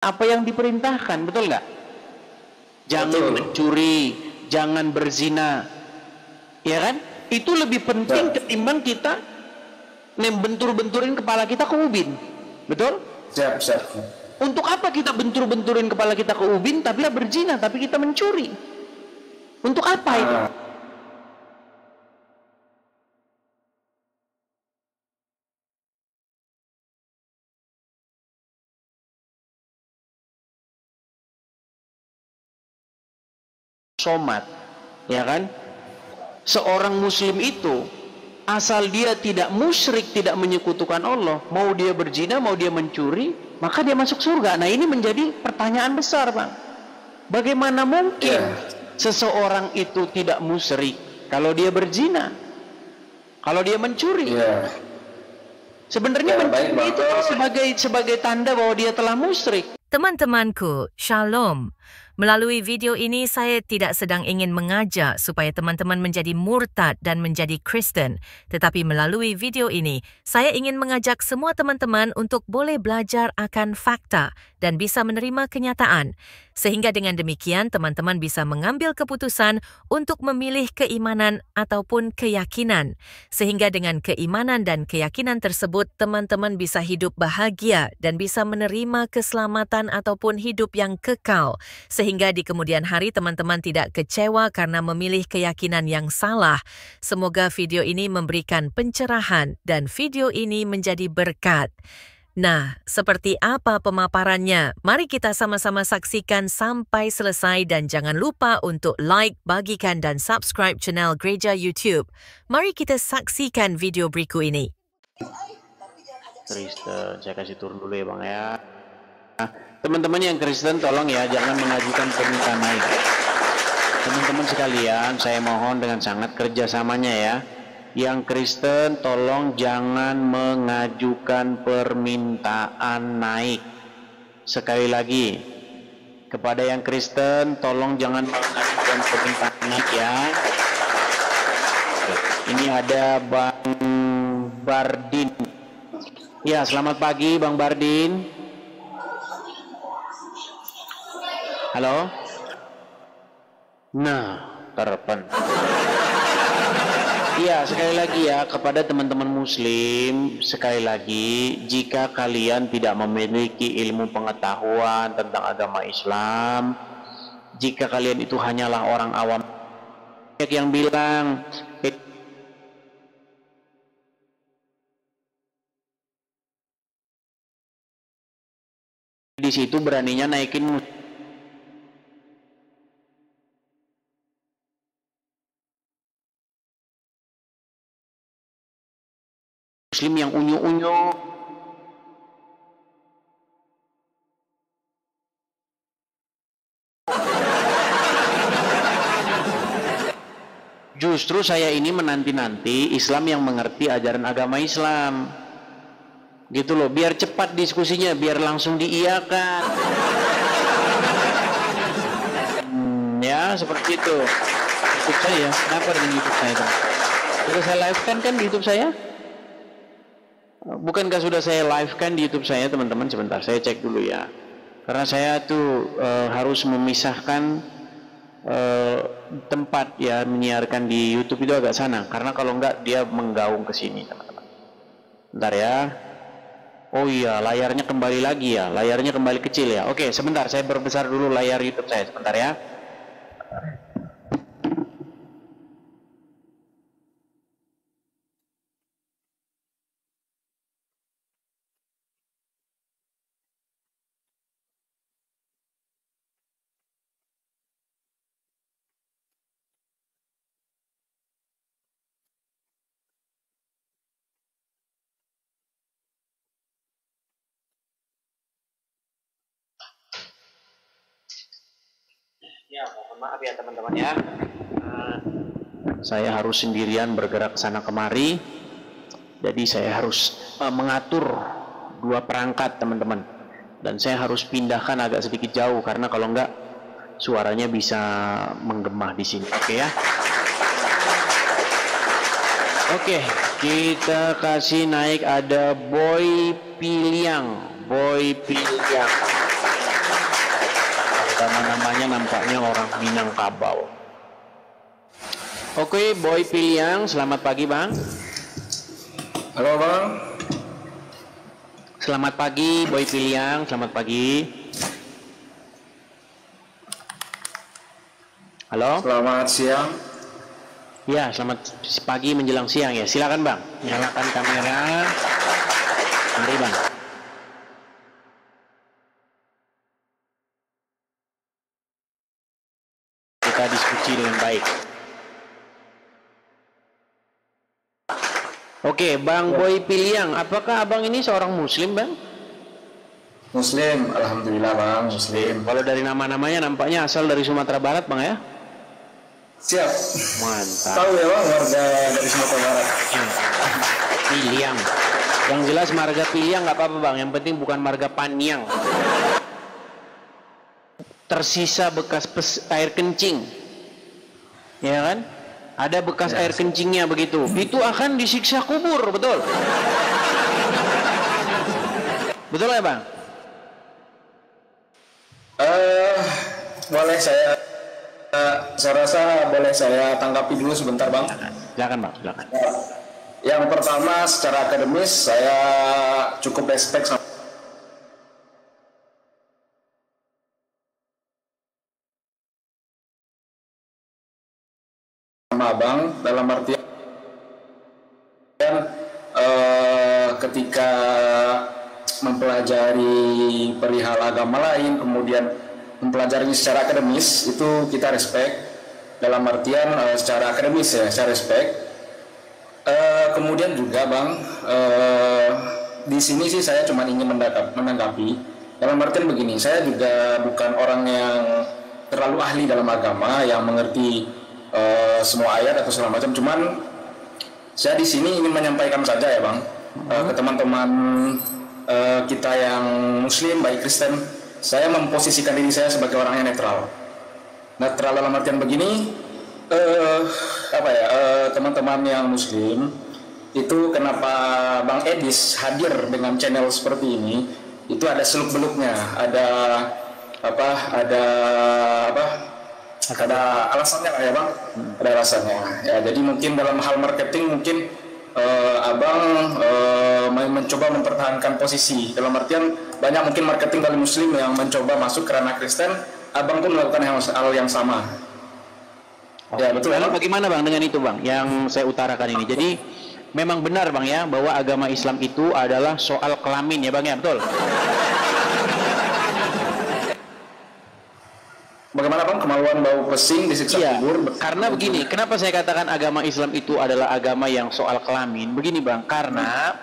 apa yang diperintahkan, betul nggak? Jangan mencuri, jangan berzina, ya kan? Itu lebih penting ketimbang kita bentur-benturin kepala kita ke ubin, betul? Siap. Untuk apa kita bentur-benturin kepala kita ke ubin tapi kita berzina, tapi kita mencuri? Untuk apa itu? Somat, ya kan? Seorang muslim itu asal dia tidak musyrik, tidak menyekutukan Allah, mau dia berzina, mau dia mencuri, maka dia masuk surga. Nah, ini menjadi pertanyaan besar, Bang. Bagaimana mungkin seseorang itu tidak musyrik kalau dia berzina, kalau dia mencuri? Sebenarnya mencuri itu sebagai tanda bahwa dia telah musyrik. Teman-temanku, Shalom. Melalui video ini, saya tidak sedang ingin mengajak supaya teman-teman menjadi murtad dan menjadi Kristen. Tetapi melalui video ini, saya ingin mengajak semua teman-teman untuk boleh belajar akan fakta dan bisa menerima kenyataan. Sehingga dengan demikian, teman-teman bisa mengambil keputusan untuk memilih keimanan ataupun keyakinan. Sehingga dengan keimanan dan keyakinan tersebut, teman-teman bisa hidup bahagia dan bisa menerima keselamatan ataupun hidup yang kekal. Sehingga di kemudian hari teman-teman tidak kecewa karena memilih keyakinan yang salah. Semoga video ini memberikan pencerahan dan video ini menjadi berkat. Nah, seperti apa pemaparannya? Mari kita sama-sama saksikan sampai selesai dan jangan lupa untuk like, bagikan dan subscribe channel Gereja YouTube. Mari kita saksikan video berikut ini. Kristen, saya kasih turun dulu ya Bang ya. Teman-teman yang Kristen tolong ya jangan mengajukan permintaan naik. Teman-teman sekalian, saya mohon dengan sangat kerjasamanya ya. Yang Kristen tolong jangan mengajukan permintaan naik. Sekali lagi, kepada yang Kristen tolong jangan mengajukan permintaan naik ya. Ini ada Bang Bardin. Ya, selamat pagi Bang Bardin. Halo? Nah, terpen. Iya, sekali lagi ya, kepada teman-teman muslim, sekali lagi, jika kalian tidak memiliki ilmu pengetahuan tentang agama Islam, jika kalian itu hanyalah orang awam, yang bilang, di situ beraninya naikin muslim yang unyu-unyu. Justru saya ini menanti-nanti Islam yang mengerti ajaran agama Islam. Gitu loh, biar cepat diskusinya, biar langsung diiyakan. Ya, seperti itu. YouTube saya, kenapa dengan YouTube saya? Sudah saya live kan di YouTube saya? Bukankah sudah saya live kan di YouTube saya, teman-teman? Sebentar, saya cek dulu ya. Karena saya tuh harus memisahkan tempat ya menyiarkan di YouTube itu agak sana. Karena kalau enggak dia menggaung ke sini, teman-teman. Bentar ya. Oh iya, layarnya kembali lagi ya. Layarnya kembali kecil ya. Oke, sebentar, saya perbesar dulu layar YouTube saya. Sebentar ya. Ya, mohon maaf ya teman-teman ya. Saya harus sendirian bergerak sana kemari. Jadi saya harus mengatur dua perangkat teman-teman. Dan saya harus pindahkan agak sedikit jauh karena kalau enggak suaranya bisa menggema di sini. Oke ya. Oke, kita kasih naik ada Boy Piliang. Boy Piliang. nampaknya orang Minangkabau. Oke, Boy Piliang, selamat pagi Bang. Halo Bang. Selamat pagi Boy Piliang, selamat pagi. Halo. Selamat siang. Ya, selamat pagi menjelang siang ya. Silakan Bang, nyalakan kamera. Mari Bang. Kita diskusi dengan baik. Oke, Bang Boy Piliang, apakah Abang ini seorang Muslim, Bang? Muslim, alhamdulillah Bang, Muslim. Kalau dari nama-namanya nampaknya asal dari Sumatera Barat, Bang ya? Siap. Mantap. Tahu ya Bang, warga dari Sumatera Barat. Piliang. Yang jelas marga Piliang nggak apa-apa Bang, yang penting bukan marga Paniang. Tersisa bekas air kencing, ya kan? Ada bekas air kencingnya begitu. Itu akan disiksa kubur, betul? Betul ya Bang? Boleh saya rasa boleh saya tanggapi dulu sebentar Bang. Silakan Bang, silakan. Yang pertama, secara akademis saya cukup respect sama Abang, dalam artian ketika mempelajari perihal agama lain, kemudian mempelajari secara akademis, itu kita respect. Dalam artian secara akademis ya, saya respect. Kemudian juga Bang, di sini sih saya cuma ingin menanggapi. Dalam artian begini, saya juga bukan orang yang terlalu ahli dalam agama, yang mengerti semua ayat atau segala macam. Cuman saya di sini ingin menyampaikan saja ya Bang, ke teman-teman kita yang Muslim baik Kristen, saya memposisikan diri saya sebagai orang yang netral. Netral dalam artian begini, teman-teman yang Muslim itu kenapa Bang Edis hadir dengan channel seperti ini, itu ada seluk-beluknya, ada alasannya lah ya Bang, ada alasannya ya. Jadi mungkin dalam hal marketing mungkin Abang mencoba mempertahankan posisi, dalam artian banyak mungkin marketing dari Muslim yang mencoba masuk ke ranah Kristen, Abang pun melakukan hal yang sama. Ya betul. Lalu bagaimana Bang dengan itu Bang yang saya utarakan ini? Jadi memang benar Bang ya bahwa agama Islam itu adalah soal kelamin ya Bang ya, betul? Bagaimana Bang, kemaluan bau pesing disiksa kubur? Karena begini, kenapa saya katakan agama Islam itu adalah agama yang soal kelamin? Begini Bang, karena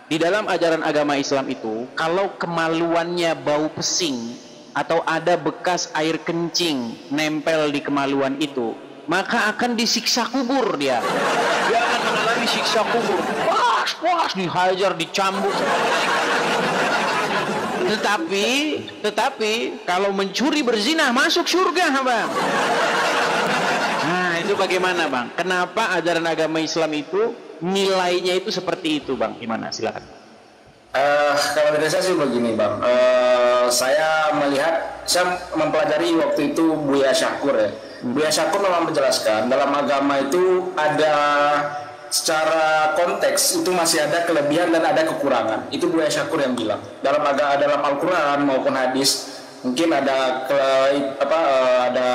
di dalam ajaran agama Islam itu, kalau kemaluannya bau pesing atau ada bekas air kencing nempel di kemaluan itu, maka akan disiksa kubur dia. Dia akan mengalami siksa kubur. Puas, dihajar, dicambuk. Tetapi kalau mencuri berzina masuk surga Bang. Nah itu bagaimana Bang? Kenapa ajaran agama Islam itu nilainya itu seperti itu Bang? Gimana? Silakan. Kalau dari saya sih begini Bang, saya mempelajari waktu itu Buya Syakur ya. Buya Syakur memang menjelaskan dalam agama itu ada secara konteks itu masih ada kelebihan dan ada kekurangan. Itu Buya Syakur yang bilang. Dalam Al-Quran maupun hadis mungkin ada ada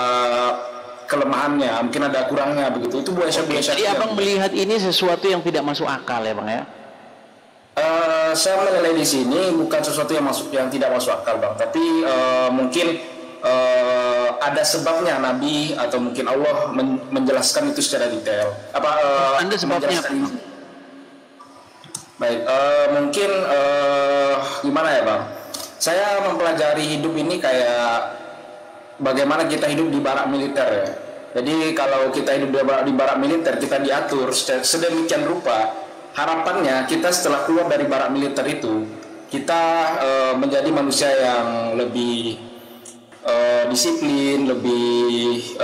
kelemahannya, mungkin ada kurangnya begitu. Itu Buya Syakur. Jadi Abang melihat ini sesuatu yang tidak masuk akal ya Bang ya? Saya menilai di sini bukan sesuatu yang tidak masuk akal Bang, tapi mungkin ada sebabnya Nabi atau mungkin Allah menjelaskan itu secara detail. Anda sebabnya apa? Baik, mungkin gimana ya Bang? Saya mempelajari hidup ini kayak bagaimana kita hidup di barak militer ya. Jadi kalau kita hidup di barak militer, kita diatur sedemikian rupa. Harapannya kita setelah keluar dari barak militer itu, kita menjadi manusia yang lebih disiplin, lebih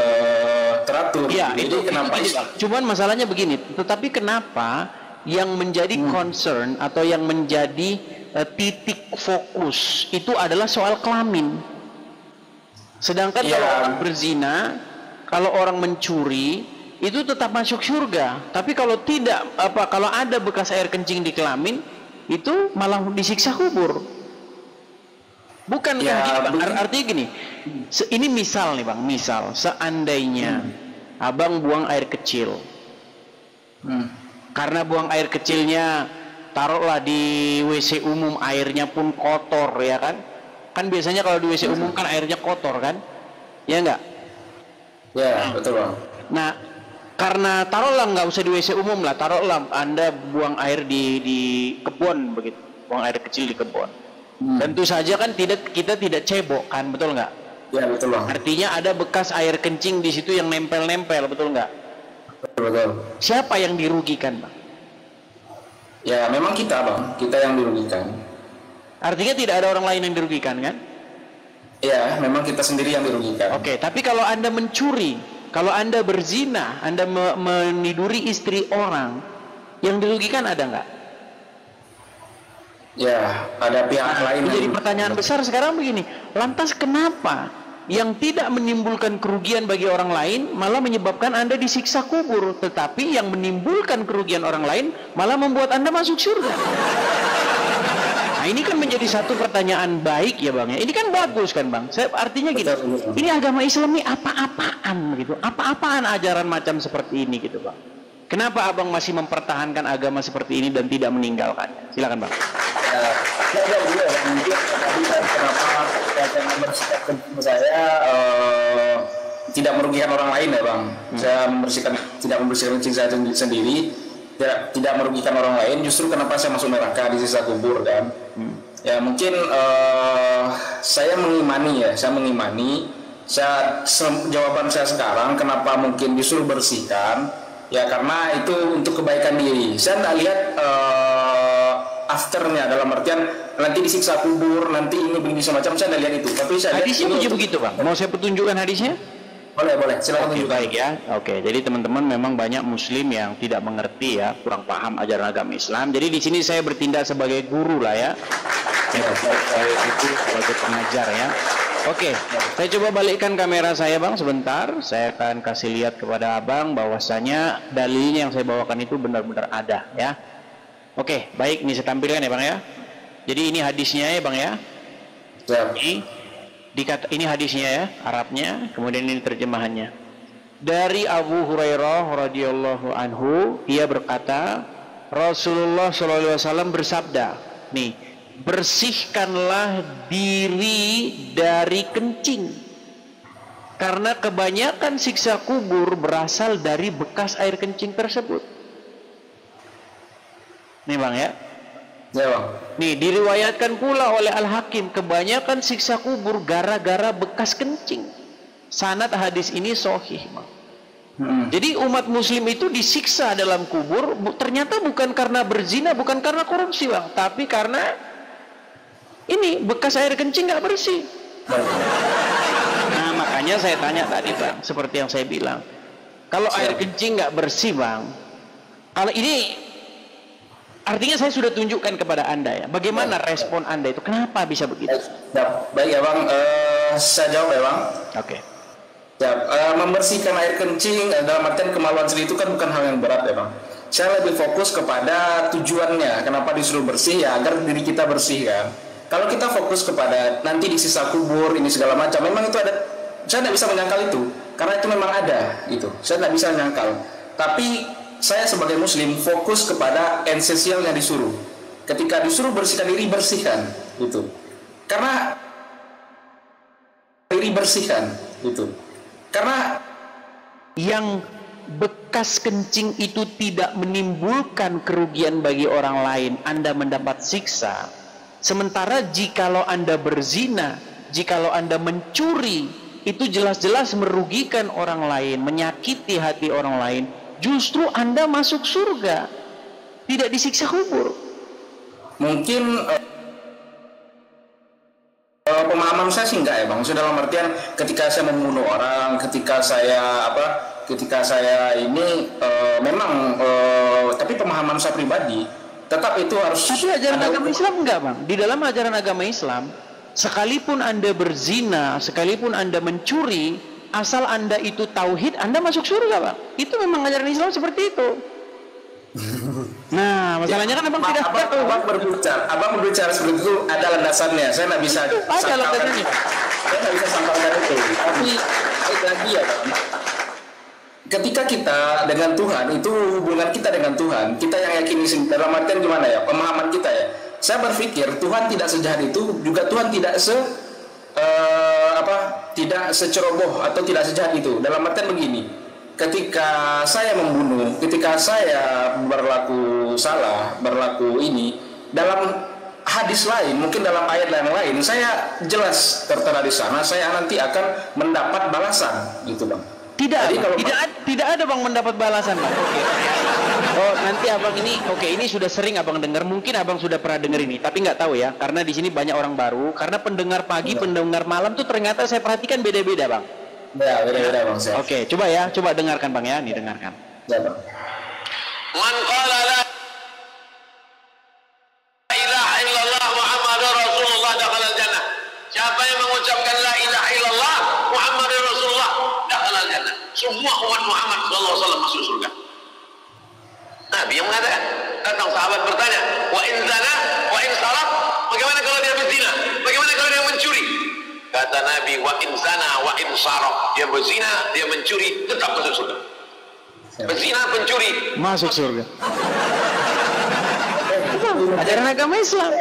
teratur. Ya, itu kenapa? Cuman masalahnya begini. Tetapi kenapa yang menjadi concern atau yang menjadi titik fokus itu adalah soal kelamin? Sedangkan Ya. kalau orang berzina, kalau orang mencuri, itu tetap masuk surga. Tapi kalau tidak, kalau ada bekas air kencing di kelamin, itu malah disiksa kubur. Bukan Ya, gini, Bang. begini. Artinya gini, ini misal nih Bang, misal seandainya abang buang air kecil, karena buang air kecilnya, taruhlah di WC umum, airnya pun kotor ya kan? Kan biasanya kalau di WC umum kan airnya kotor kan? Ya enggak? Ya, betul Bang. Nah, karena taruhlah nggak usah di WC umum lah, taruhlah Anda buang air di kebun begitu, buang air kecil di kebun. Tentu saja kan kita tidak cebok kan, betul nggak? Ya, betul Bang. Artinya ada bekas air kencing di situ yang nempel-nempel, betul nggak? Betul. Siapa yang dirugikan, Bang? Ya, memang kita Bang, kita yang dirugikan. Artinya tidak ada orang lain yang dirugikan kan? Ya, memang kita sendiri yang dirugikan. Oke, tapi kalau Anda mencuri, kalau Anda berzina, Anda meniduri istri orang, yang dirugikan ada nggak? Ya, ada pihak lain. Jadi yang- pertanyaan besar sekarang begini, lantas kenapa yang tidak menimbulkan kerugian bagi orang lain malah menyebabkan Anda disiksa kubur, tetapi yang menimbulkan kerugian orang lain malah membuat Anda masuk surga? Nah, ini kan menjadi satu pertanyaan baik ya Bang ya. Ini kan bagus kan Bang. Artinya gini, Betul. ini agama Islam ini apa-apaan gitu. Apa-apaan ajaran macam seperti ini gitu Bang. Kenapa Abang masih mempertahankan agama seperti ini dan tidak meninggalkannya? Silakan Bang. Ya, juga mungkin tadi kenapa saya membersihkan kencing saya tidak merugikan orang lain ya Bang. Saya tidak membersihkan kencing saya sendiri, tidak merugikan orang lain. Justru kenapa saya masuk neraka di sisa kubur kan? Ya mungkin saya mengimani. Jawaban saya sekarang kenapa mungkin disuruh bersihkan, ya karena itu untuk kebaikan diri. Saya tidak lihat afternya, dalam artian nanti disiksa kubur, nanti ini begini semacam, saya tidak lihat itu. Tapi saya lihat Hadisnya ini punya untuk- begitu Bang. Mau saya petunjukkan hadisnya? Boleh, silakan Oke, tunjukkan. baik ya. Oke, jadi teman-teman memang banyak muslim yang tidak mengerti ya, kurang paham ajaran agama Islam. Jadi di sini saya bertindak sebagai guru lah ya. Saya itu sebagai pengajar ya. Oke, saya coba balikkan kamera saya Bang sebentar. Saya akan kasih lihat kepada Abang bahwasanya dalilnya yang saya bawakan itu benar-benar ada ya. Oke, baik, ini saya tampilkan ya Bang ya. Jadi ini hadisnya ya Bang ya. Siap. Ini hadisnya ya, Arabnya, kemudian ini terjemahannya. Dari Abu Hurairah radhiyallahu anhu, ia berkata, Rasulullah SAW bersabda, nih, bersihkanlah diri dari kencing. Karena kebanyakan siksa kubur berasal dari bekas air kencing tersebut. Nih Bang ya. Ya Bang. Nih diriwayatkan pula oleh Al-Hakim, kebanyakan siksa kubur gara-gara bekas kencing. Sanad hadis ini sahih, Bang. Jadi umat muslim itu disiksa dalam kubur ternyata bukan karena berzina, bukan karena korupsi Bang, tapi karena ini bekas air kencing nggak bersih. Nah makanya saya tanya tadi Bang, seperti yang saya bilang, kalau air kencing nggak bersih Bang, kalau ini artinya saya sudah tunjukkan kepada Anda ya, bagaimana respon Anda itu, kenapa bisa begitu? Baik ya Bang, saya jawab ya Bang. Oke. Ya, membersihkan air kencing dalam artian kemaluan sendiri itu kan bukan hal yang berat ya Bang. Saya lebih fokus kepada tujuannya, kenapa disuruh bersih ya agar diri kita bersih kan. Kalau kita fokus kepada nanti di sisa kubur ini segala macam, memang itu ada, saya tidak bisa menyangkal itu, karena itu memang ada gitu. Saya tidak bisa menyangkal. Tapi saya sebagai muslim fokus kepada esensial yang disuruh. Ketika disuruh bersihkan diri, bersihkan gitu. Karena diri bersihkan gitu. Karena yang bekas kencing itu tidak menimbulkan kerugian bagi orang lain, Anda mendapat siksa. Sementara jikalau Anda berzina, jikalau Anda mencuri, itu jelas-jelas merugikan orang lain, menyakiti hati orang lain. Justru Anda masuk surga, tidak disiksa kubur. mungkin pemahaman saya sih enggak ya Bang. Maksudnya dalam artian ketika saya membunuh orang, ketika saya ini memang tapi pemahaman saya pribadi tetap itu harus Tapi ajaran ada agama Islam enggak Bang. Di dalam ajaran agama Islam Sekalipun Anda berzina, sekalipun Anda mencuri, asal Anda itu tauhid, Anda masuk surga, Bang. Itu memang ajaran Islam seperti itu. Nah, masalahnya kan abang tidak tahu. Abang berbicara seperti itu ada landasannya. Saya nggak bisa. Ada landasannya. Saya nggak bisa sampaikan itu. Tapi lagi ya, Bang. Ketika kita dengan Tuhan, itu hubungan kita dengan Tuhan, kita yang yakini dalam artian gimana ya, pemahaman kita ya. Saya berpikir Tuhan tidak sejahat itu, juga Tuhan tidak tidak seceroboh atau tidak sejahat itu. Dalam artian begini, ketika saya membunuh, ketika saya berlaku salah, berlaku ini, dalam hadis lain, mungkin dalam ayat yang lain, saya jelas tertera di sana, saya nanti akan mendapat balasan, gitu Bang. Tidak ada Bang mendapat balasan, Bang. Oke. Oh, nanti abang ini, ini sudah sering abang dengar, mungkin abang sudah pernah dengar ini, tapi nggak tahu ya, karena di sini banyak orang baru, karena pendengar pagi, pendengar malam tuh ternyata saya perhatikan beda-beda, Bang. Ya, beda-beda Bang. Oke, coba dengarkan Bang ya, nih dengarkan. Ya, Bang. Man qala la ilaha illallah Muhammadur Rasulullah dakhala al-jannah. Siapa yang mengucapkan la ilaha illallah Muhammadur Rasulullah dakhala al-jannah. Semua umat Muhammad sallallahu alaihi wasallam masuk surga. Nabi yang mengatakan, datang sahabat bertanya, wa in zana, wa in saraq, bagaimana kalau dia berzina? Bagaimana kalau dia mencuri? Kata Nabi, wa in zana, wa in saraq, dia berzina, dia mencuri, tetap masuk surga. Berzina, pencuri, masuk surga. Ajaran agama Islam.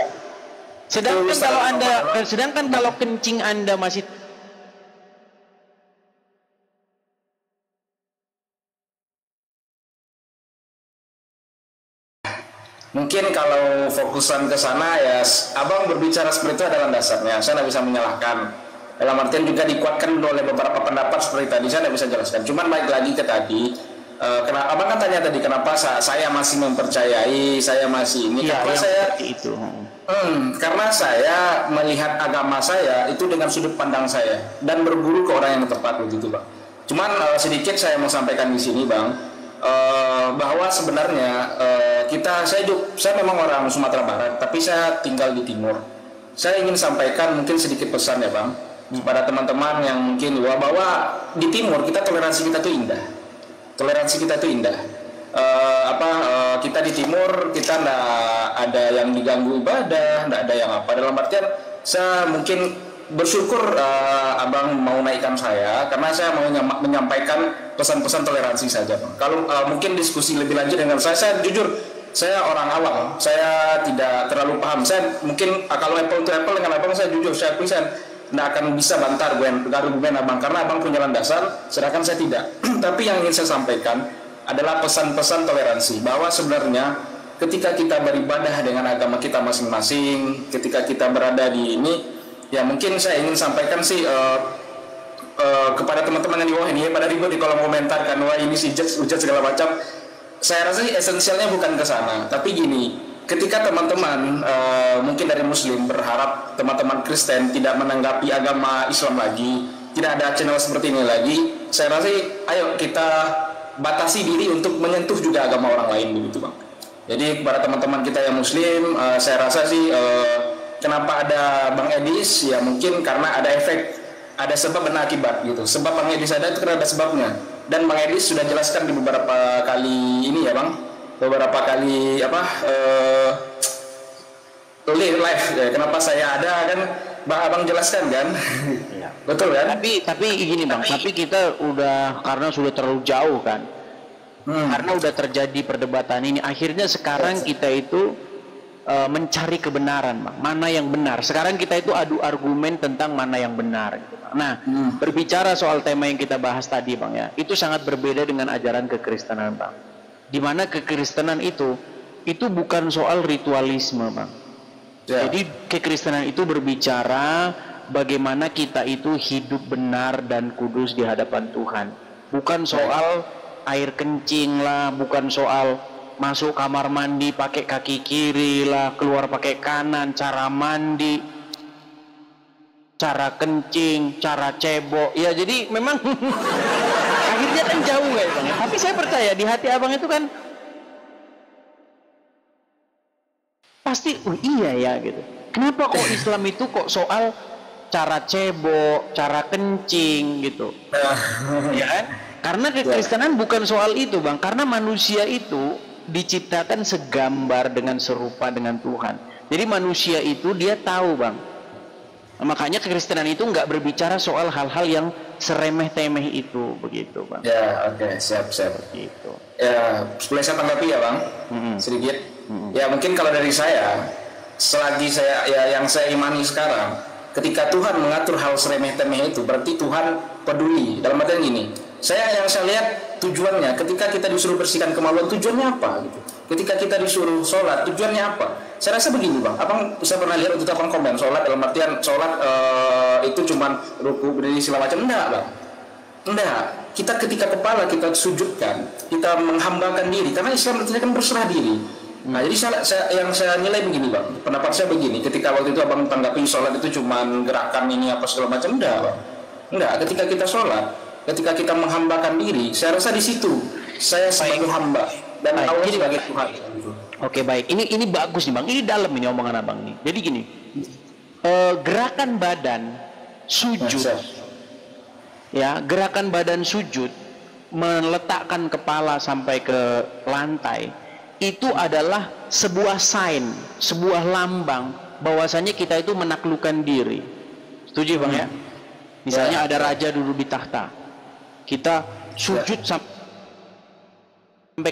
Sedangkan kalau kencing Anda masih mungkin kalau fokusan ke sana ya, abang berbicara seperti itu adalah dasarnya. Saya tidak bisa menyalahkan. Dalam artian juga dikuatkan oleh beberapa pendapat seperti tadi. Saya tidak bisa jelaskan. Cuman balik lagi ke tadi, abang kan tanya tadi kenapa saya masih mempercayai, saya masih ini. Ya, karena saya itu. Karena saya melihat agama saya itu dengan sudut pandang saya dan berguru ke orang yang tepat begitu, Bang. Cuman sedikit saya mau sampaikan di sini, Bang. Bahwa sebenarnya saya memang orang Sumatera Barat, tapi saya tinggal di Timur. Saya ingin sampaikan mungkin sedikit pesan ya Bang, kepada teman-teman yang mungkin bahwa di Timur kita toleransi kita tuh indah. Toleransi kita tuh indah. Kita di Timur kita nggak ada yang diganggu ibadah, nggak ada yang apa. Dalam artian saya mungkin bersyukur abang mau naikkan saya karena saya mau menyampaikan pesan-pesan toleransi saja Bang. Kalau mungkin diskusi lebih lanjut dengan saya jujur saya orang awam, saya tidak terlalu paham. Saya mungkin kalau apple to apple dengan abang saya jujur saya akui saya tidak akan bisa bantah argumen abang karena abang punya landasan sedangkan saya tidak. Tapi yang ingin saya sampaikan adalah pesan-pesan toleransi bahwa sebenarnya ketika kita beribadah dengan agama kita masing-masing, ketika kita berada di ini, ya mungkin saya ingin sampaikan sih kepada teman-teman yang di bawah ini, pada ribut di kolom komentar kan, wah ini si hujat segala macam. Saya rasa sih esensialnya bukan ke sana, tapi gini, ketika teman-teman mungkin dari Muslim berharap teman-teman Kristen tidak menanggapi agama Islam lagi, tidak ada channel seperti ini lagi, saya rasa sih, ayo kita batasi diri untuk menyentuh juga agama orang lain begitu Bang. Jadi kepada teman-teman kita yang Muslim, saya rasa sih kenapa ada Bang Edis? Ya mungkin karena ada efek, ada sebab dan akibat gitu. Sebab Bang Edis ada itu karena ada sebabnya. Dan Bang Edis sudah jelaskan di beberapa kali ini ya Bang, beberapa kali live ya, kenapa saya ada kan Abang jelaskan kan. Ya. Betul kan? Tapi gini Bang, tapi kita udah karena sudah terlalu jauh kan. Karena udah terjadi perdebatan ini, akhirnya sekarang kita itu mencari kebenaran Bang, mana yang benar. Sekarang kita itu adu argumen tentang mana yang benar gitu. Nah, berbicara soal tema yang kita bahas tadi Bang ya, itu sangat berbeda dengan ajaran kekristenan Bang. Dimana kekristenan itu bukan soal ritualisme Bang. Yeah. Jadi kekristenan itu berbicara bagaimana kita itu hidup benar dan kudus di hadapan Tuhan. Bukan soal air kencing lah, bukan soal masuk kamar mandi pakai kaki kiri lah, keluar pakai kanan, cara mandi, cara kencing, cara cebok. Ya jadi memang akhirnya kan jauh ya Bang. Tapi saya percaya di hati abang itu kan pasti iya ya gitu. Kenapa kok Islam itu kok soal cara cebok, cara kencing gitu? Ya kan? Karena kekristenan bukan soal itu, Bang. Karena manusia itu diciptakan segambar dengan serupa dengan Tuhan. Jadi manusia itu dia tahu, Bang. Makanya kekristenan itu nggak berbicara soal hal-hal yang seremeh-temeh itu, begitu, Bang. Ya, oke, siap. Gitu. Ya, boleh saya tanggapi ya, Bang? Sedikit. Ya, mungkin kalau dari saya, selagi saya yang saya imani sekarang, ketika Tuhan mengatur hal seremeh-temeh itu, berarti Tuhan peduli. Dalam artian gini, yang saya lihat tujuannya, ketika kita disuruh bersihkan kemaluan, tujuannya apa? Gitu. Ketika kita disuruh sholat, tujuannya apa? Saya rasa begini, Bang. Abang bisa pernah lihat waktu itu abang komen sholat, dalam artian sholat itu cuman ruku, berdiri, segala macam. Enggak, Bang. Enggak. Kita ketika kepala kita sujudkan, kita menghambakan diri, karena Islam artinya kan berserah diri. Nah, jadi yang saya nilai begini, Bang. Pendapat saya begini, ketika waktu itu abang tanggapi sholat itu cuman gerakan ini apa segala macam, enggak, Bang. Enggak. Ketika kita sholat, ketika kita menghambakan diri, saya rasa di situ saya sebagai hamba dan Allah sebagai Tuhan. Oke, baik. Ini bagus nih, Bang. Ini dalam ini omongan abang nih. Jadi gini, gerakan badan sujud, ya, gerakan badan sujud meletakkan kepala sampai ke lantai itu adalah sebuah sign, sebuah lambang bahwasanya kita itu menaklukkan diri. Setuju, Bang, ya? Misalnya ada raja duduk di tahta, kita sujud sampai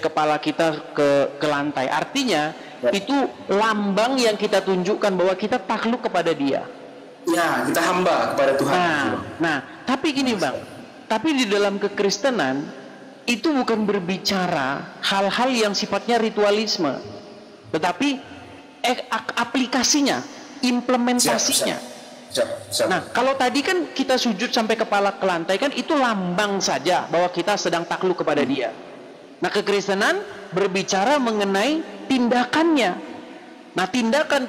kepala kita ke lantai. Artinya itu lambang yang kita tunjukkan bahwa kita takluk kepada dia. Ya, kita hamba kepada Tuhan. Nah, tapi gini, Bang. Tapi di dalam kekristenan itu bukan berbicara hal-hal yang sifatnya ritualisme, tetapi aplikasinya, implementasinya. Nah, kalau tadi kan kita sujud sampai kepala ke lantai, kan itu lambang saja bahwa kita sedang takluk kepada dia. Nah, kekristenan berbicara mengenai tindakannya. Nah, tindakan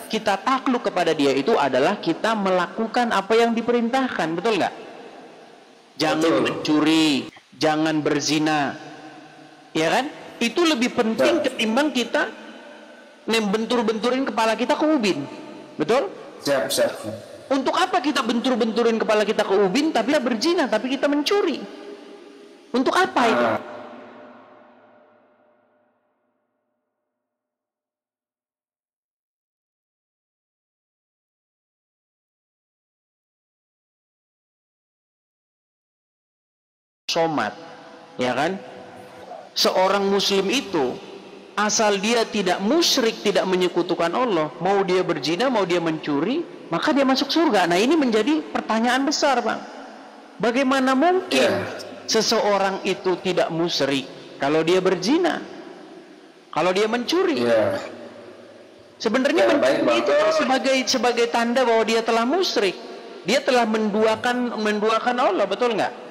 kita takluk kepada dia itu adalah kita melakukan apa yang diperintahkan, betul nggak? Jangan mencuri, jangan berzina, ya kan? Itu lebih penting ketimbang kita bentur-benturin kepala kita ke ubin, betul? Siap. Untuk apa kita bentur-benturin kepala kita ke ubin tapi kita berzina, tapi kita mencuri? Untuk apa itu? Somat, ya kan? Seorang muslim itu asal dia tidak musyrik, tidak menyekutukan Allah, mau dia berzina, mau dia mencuri, maka dia masuk surga. Nah, ini menjadi pertanyaan besar, Bang. Bagaimana mungkin seseorang itu tidak musyrik kalau dia berzina, kalau dia mencuri? Sebenarnya mencuri itu kan sebagai tanda bahwa dia telah musyrik, dia telah menduakan Allah, betul nggak?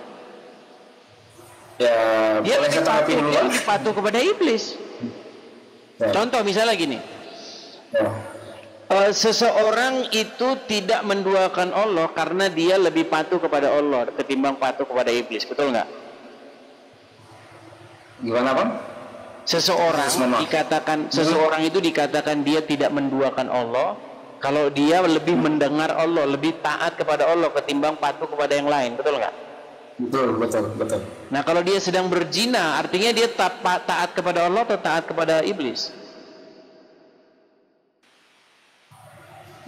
Ya, dia lebih patuh kepada iblis. Contoh misalnya gini, seseorang itu tidak menduakan Allah karena dia lebih patuh kepada Allah ketimbang patuh kepada iblis, betul nggak? Gimana, Bang? Seseorang itu dikatakan dia tidak menduakan Allah kalau dia lebih mendengar Allah, lebih taat kepada Allah ketimbang patuh kepada yang lain, betul nggak? Betul. Nah, kalau dia sedang berzina, artinya dia taat kepada Allah atau taat kepada iblis?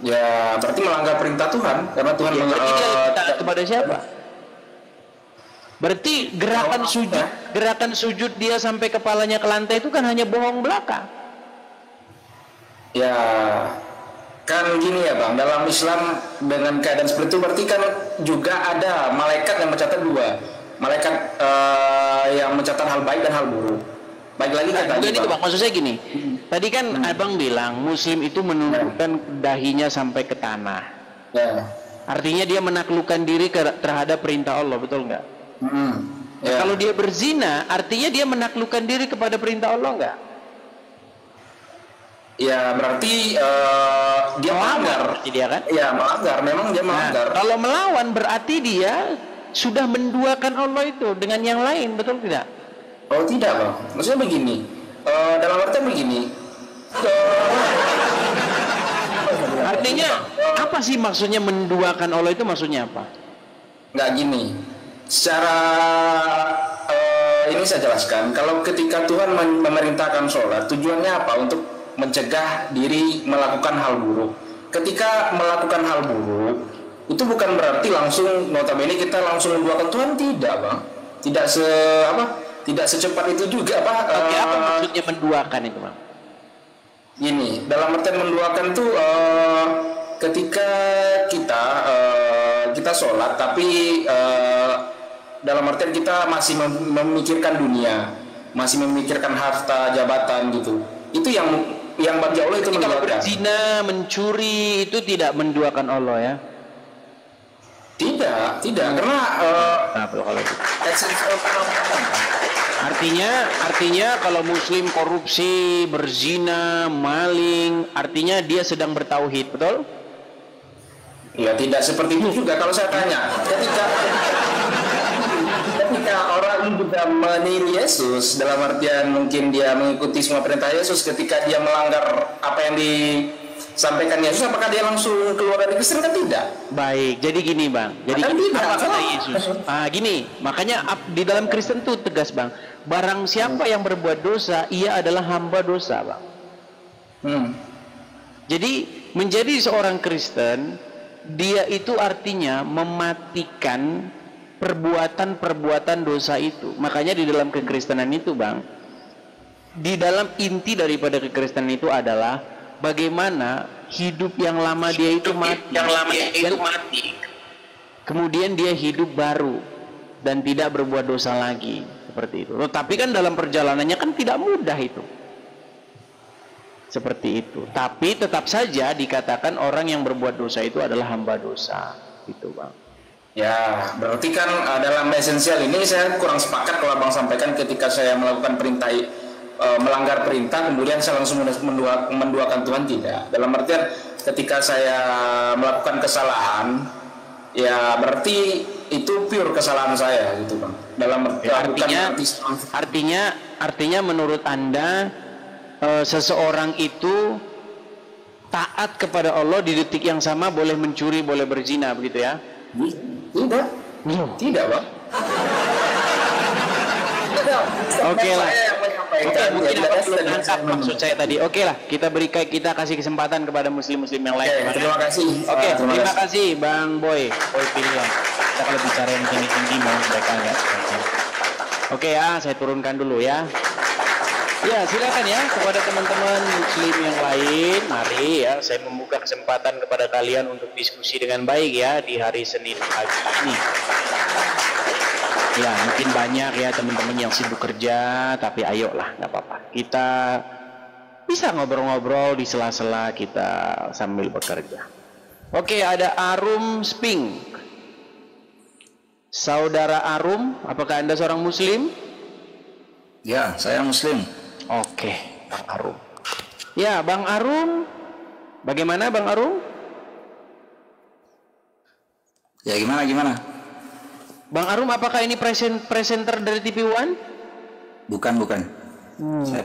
Ya, berarti melanggar perintah Tuhan, karena Tuhan berarti dia taat kepada siapa? Berarti gerakan sujud dia sampai kepalanya ke lantai itu kan hanya bohong belaka. Ya, kan gini ya, Bang, dalam Islam dengan keadaan seperti itu berarti kan juga ada malaikat yang mencatat malaikat yang mencatat hal baik dan hal buruk. Baik lagi kan tadi, Bang. Maksud saya gini, tadi kan Abang bilang Muslim itu menundukkan dahinya sampai ke tanah. Artinya dia menaklukkan diri terhadap perintah Allah, betul nggak? Kalau dia berzina, artinya dia menaklukkan diri kepada perintah Allah nggak? Ya, berarti dia melanggar. Dia kan? Ya, melanggar. Memang dia melanggar. Kalau melawan berarti dia sudah menduakan Allah itu dengan yang lain, betul tidak? Oh, tidak, Bang. Maksudnya begini. Dalam artian begini. Artinya apa sih maksudnya menduakan Allah itu maksudnya apa? Nggak gini. Secara ini saya jelaskan. Kalau ketika Tuhan memerintahkan sholat, tujuannya apa? Untuk mencegah diri melakukan hal buruk. Ketika melakukan hal buruk, itu bukan berarti langsung notabene kita langsung menduakan Tuhan, tidak, Bang. Tidak secepat itu juga, Pak. Oke, apa maksudnya menduakan itu, Bang? Gini, dalam artian menduakan tuh ketika kita sholat, tapi dalam artian kita masih memikirkan dunia, masih memikirkan harta, jabatan gitu. Itu yang bagi Allah itu menduakan. Kalau berzina, mencuri itu tidak menduakan Allah ya? Tidak, karena artinya kalau muslim korupsi, berzina, maling, artinya dia sedang bertauhid, betul? Ya tidak seperti itu juga. Kalau saya tanya, ketika orang juga meniru Yesus, dalam artian mungkin dia mengikuti semua perintah Yesus, ketika dia melanggar apa yang disampaikan Yesus, apakah dia langsung keluar dari Kristen? Kan tidak. Baik, jadi gini Bang, jadi apa kata Yesus? Gini, makanya di dalam Kristen tuh tegas Bang, barang siapa yang berbuat dosa, ia adalah hamba dosa Bang. Jadi menjadi seorang Kristen, dia itu artinya mematikan perbuatan-perbuatan dosa itu. Makanya di dalam kekristenan itu Bang, di dalam inti daripada kekristenan itu adalah bagaimana hidup yang lama dia itu mati, kemudian dia hidup baru dan tidak berbuat dosa lagi, seperti itu. Tapi kan dalam perjalanannya kan tidak mudah itu, seperti itu. Tapi tetap saja dikatakan orang yang berbuat dosa itu adalah hamba dosa, gitu Bang. Ya, berarti kan dalam esensial ini saya kurang sepakat kalau Abang sampaikan ketika saya melakukan perintah, melanggar perintah, kemudian saya langsung menduakan Tuhan, tidak. Dalam artian ketika saya melakukan kesalahan, ya berarti itu pure kesalahan saya, gitu Bang. Dalam artinya menurut Anda seseorang itu taat kepada Allah di detik yang sama boleh mencuri, boleh berzina, begitu ya? Tidak Bang. Oke lah. Oke, mungkin apa belum nangkap maksud saya tadi. Oke lah, kita kasih kesempatan kepada muslim-muslim yang lain. Terima kasih. Oke, terima kasih Bang Boy Pilihan. Kita kalau bicara yang tinggi-tinggi mau mereka enggak. Oke ya, saya turunkan dulu ya. Ya, silakan ya kepada teman-teman muslim yang lain. Mari ya, saya membuka kesempatan kepada kalian untuk diskusi dengan baik ya di hari Senin pagi ini. Ya, mungkin banyak ya teman-teman yang sibuk kerja, tapi ayolah, nggak apa-apa. Kita bisa ngobrol-ngobrol di sela-sela kita sambil bekerja. Oke, ada Arum Sping. Saudara Arum, apakah Anda seorang muslim? Ya, saya muslim. Oke, Bang Arum. Ya, Bang Arum. Bagaimana Bang Arum? Ya, gimana? Bang Arum, apakah ini presenter dari TV One? Bukan.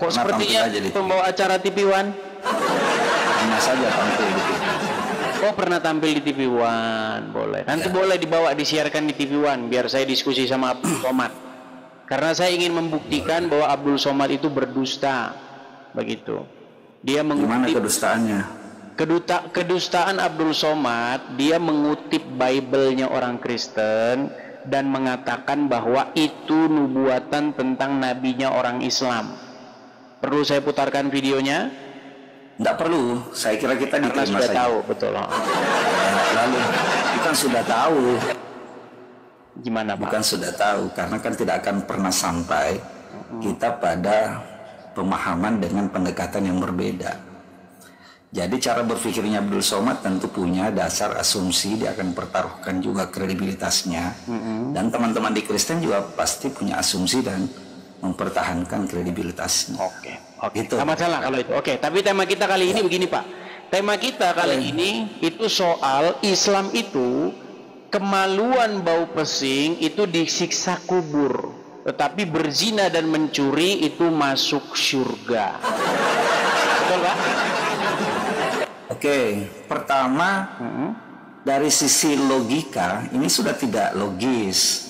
Kok sepertinya pembawa acara TV One? Pernah saja tampil di TV. Oh, pernah tampil di TV One. Boleh. Nanti boleh dibawa, disiarkan di TV One biar saya diskusi sama Abdul Somad. Karena saya ingin membuktikan bahwa Abdul Somad itu berdusta. Begitu. Dia mengutip. Gimana kedustaannya? Kedustaan Abdul Somad, dia mengutip Bible-nya orang Kristen dan mengatakan bahwa itu nubuatan tentang nabinya orang Islam. Perlu saya putarkan videonya? Tidak perlu. Saya kira kita karena sudah tahu, betul. Lalu kita sudah tahu. Gimana Pak? Bukan sudah tahu, karena kan tidak akan pernah sampai kita pada pemahaman dengan pendekatan yang berbeda. Jadi cara berpikirnya Abdul Somad tentu punya dasar asumsi, dia akan pertaruhkan juga kredibilitasnya. Dan teman-teman di Kristen juga pasti punya asumsi dan mempertahankan kredibilitasnya. Oke. Itu sama salah kalau itu. Oke, tapi tema kita kali ini begini Pak. Tema kita kali ini itu soal Islam itu kemaluan bau pesing itu disiksa kubur, tetapi berzina dan mencuri itu masuk surga. Betul Pak? Oke, pertama dari sisi logika ini sudah tidak logis.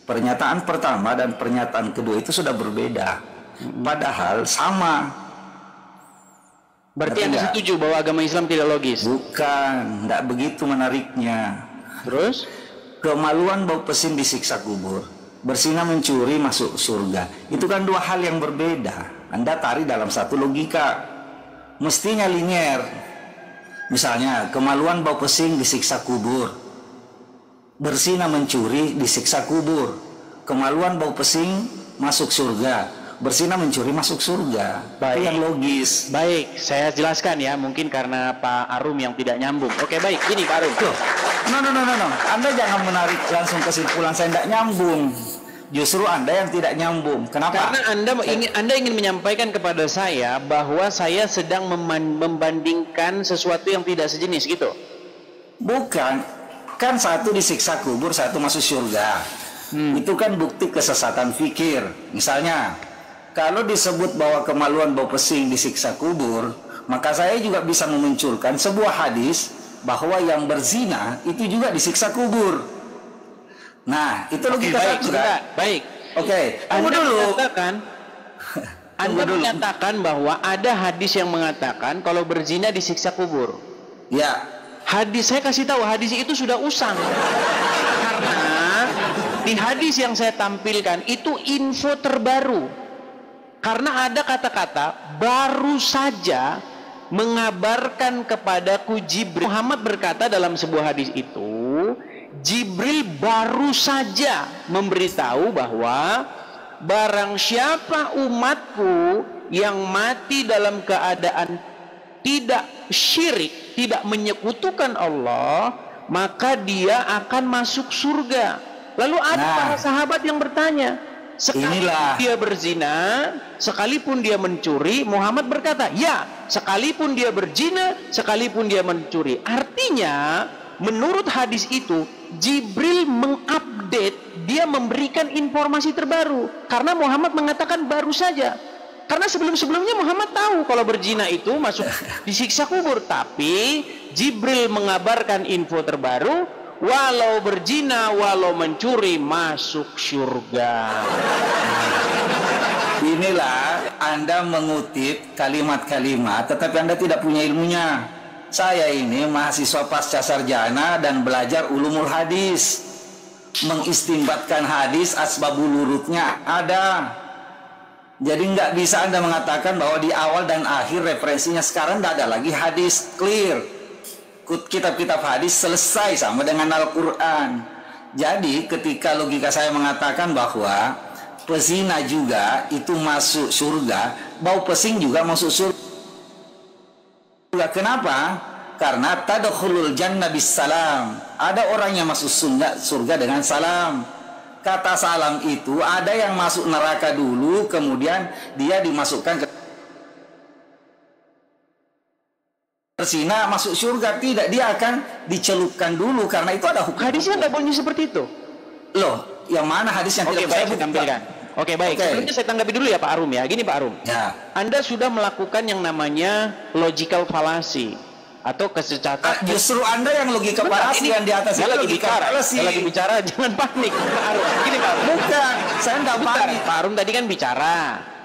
Pernyataan pertama dan pernyataan kedua itu sudah berbeda, padahal sama. Berarti Anda setuju bahwa agama Islam tidak logis? Bukan, tidak begitu menariknya. Terus? Kemaluan bau pesing disiksa kubur, berzina mencuri masuk surga. Itu kan dua hal yang berbeda. Anda tarik dalam satu logika, mestinya linier. Misalnya, kemaluan bau pesing disiksa kubur, berzina mencuri disiksa kubur, kemaluan bau pesing masuk surga, berzina mencuri masuk surga. Itu yang logis. Baik, saya jelaskan ya, mungkin karena Pak Arum yang tidak nyambung. Oke, baik, gini Pak Arum. Loh, no. Anda jangan menarik langsung kesimpulan saya tidak nyambung. Justru Anda yang tidak nyambung. Kenapa? Karena Anda ingin menyampaikan kepada saya bahwa saya sedang membandingkan sesuatu yang tidak sejenis gitu. Bukan. Kan satu disiksa kubur, satu masuk surga. Itu kan bukti kesesatan fikir. Misalnya, kalau disebut bahwa kemaluan bau pesing disiksa kubur, maka saya juga bisa memunculkan sebuah hadis bahwa yang berzina itu juga disiksa kubur. Nah, itu logika saya. Baik. Oke, Anda menyatakan bahwa ada hadis yang mengatakan kalau berzina disiksa kubur. Ya. Hadis saya kasih tahu, hadis itu sudah usang. Karena di hadis yang saya tampilkan itu info terbaru. Karena ada kata-kata baru saja mengabarkan kepadaku Jibril. Muhammad berkata dalam sebuah hadis itu, Jibril baru saja memberitahu bahwa barang siapa umatku yang mati dalam keadaan tidak syirik, tidak menyekutukan Allah, maka dia akan masuk surga. Lalu ada para sahabat yang bertanya, sekalipun dia berzina, sekalipun dia mencuri, Muhammad berkata, ya, sekalipun dia berzina, sekalipun dia mencuri. Artinya, menurut hadis itu, Jibril mengupdate, dia memberikan informasi terbaru. Karena Muhammad mengatakan baru saja. Karena sebelum-sebelumnya Muhammad tahu kalau berzina itu masuk disiksa kubur. Tapi Jibril mengabarkan info terbaru, walau berzina, walau mencuri, masuk surga. Inilah Anda mengutip kalimat-kalimat, tetapi Anda tidak punya ilmunya. Saya ini mahasiswa pasca sarjana dan belajar ulumul hadis, mengistimbatkan hadis, asbabul wurudnya ada. Jadi nggak bisa Anda mengatakan bahwa di awal dan akhir referensinya sekarang tidak ada lagi hadis, clear. Kitab-kitab hadis selesai sama dengan Al-Quran. Jadi ketika logika saya mengatakan bahwa pezina juga itu masuk surga, bau pesing juga masuk surga. Kenapa? Karena tadkhulul jannah bis salam. Ada orang yang masuk surga dengan salam. Kata salam itu ada yang masuk neraka dulu, kemudian dia dimasukkan ke berzina masuk surga. Tidak, dia akan dicelupkan dulu karena itu ada hukum. Hadisnya nggak bunyi seperti itu. Loh, yang mana hadis yang tidak saya tampilkan? Oke, baik. Sebelumnya saya tanggapi dulu ya Pak Arum ya. Gini Pak Arum. Ya. Anda sudah melakukan yang namanya logical fallacy atau kesesatan. Justru Anda yang logika fallacy yang di atas saya itu lagi logika bicara. fallacy. Saya lagi bicara, jangan panik Pak Arum. Gini Pak Arum. Bukan, saya enggak panik. Pak Arum tadi kan bicara.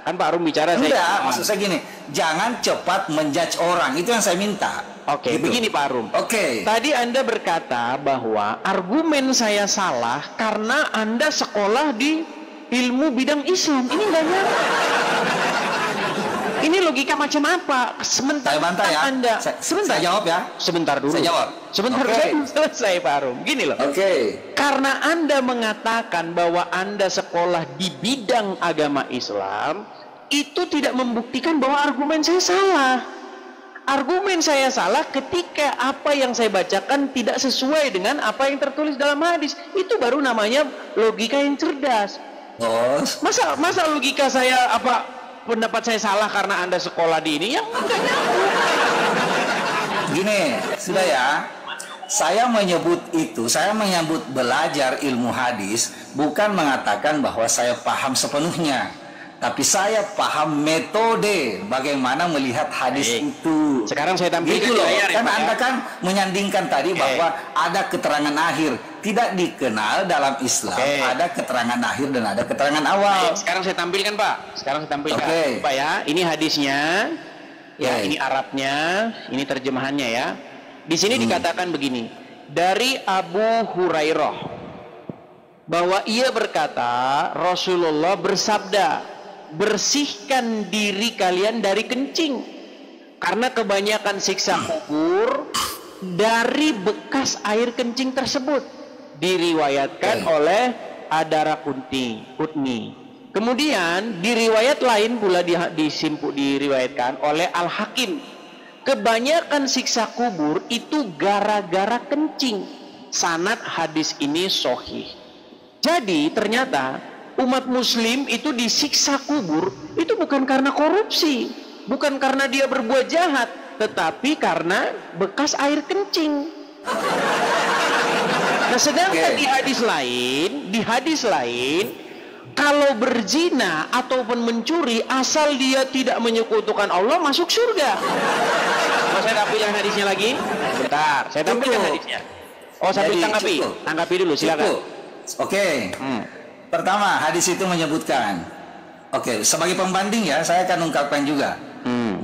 Kan Pak Arum bicara. Enggak, maksud saya gini, jangan cepat menjudge orang. Itu yang saya minta. Oke, gitu. Begini Pak Arum. Oke. Tadi Anda berkata bahwa argumen saya salah karena Anda sekolah di ilmu bidang Islam. Ini enggak nyata. Ini logika macam apa? Sebentar, saya bantah ya. Anda. Saya jawab ya. Sebentar dulu. Saya jawab. Sebentar, saya belum selesai Pak Arum. Gini loh. Oke. Karena Anda mengatakan bahwa Anda sekolah di bidang agama Islam, itu tidak membuktikan bahwa argumen saya salah. Argumen saya salah ketika apa yang saya bacakan tidak sesuai dengan apa yang tertulis dalam hadis. Itu baru namanya logika yang cerdas. Oh. Masa logika saya pendapat saya salah karena Anda sekolah di ini? Yang enggak nyambung. Gini, sudah ya. Saya menyebut belajar ilmu hadis bukan mengatakan bahwa saya paham sepenuhnya. tapi saya paham metode bagaimana melihat hadis itu. Sekarang saya tampilkan gitu loh. di layar ya, Kan Pak, Anda ya? kan menyandingkan tadi bahwa ada keterangan akhir. Tidak dikenal dalam Islam. Ada keterangan akhir dan ada keterangan awal. Sekarang saya tampilkan, Pak. Sekarang saya tampilkan. Pak ya, ini hadisnya. Ya, ini Arabnya, ini terjemahannya ya. Di sini dikatakan begini. Dari Abu Hurairah bahwa ia berkata, Rasulullah bersabda, bersihkan diri kalian dari kencing, karena kebanyakan siksa kubur dari bekas air kencing tersebut. Diriwayatkan oleh Ad-Daraqutni. Kemudian di riwayat lain pula diriwayatkan oleh Al-Hakim, kebanyakan siksa kubur itu gara-gara kencing. Sanad hadis ini sahih. Jadi ternyata umat muslim itu disiksa kubur itu bukan karena korupsi, bukan karena dia berbuat jahat, tetapi karena bekas air kencing. Nah, sedangkan di hadis lain kalau berzina ataupun mencuri asal dia tidak menyekutukan Allah masuk surga. Mau saya tampilkan hadisnya lagi? Bentar, saya tampilkan hadisnya. Oh, sambil tanggapi dulu, silakan. Oke. Pertama, hadis itu menyebutkan. Oke, sebagai pembanding ya, saya akan ungkapkan juga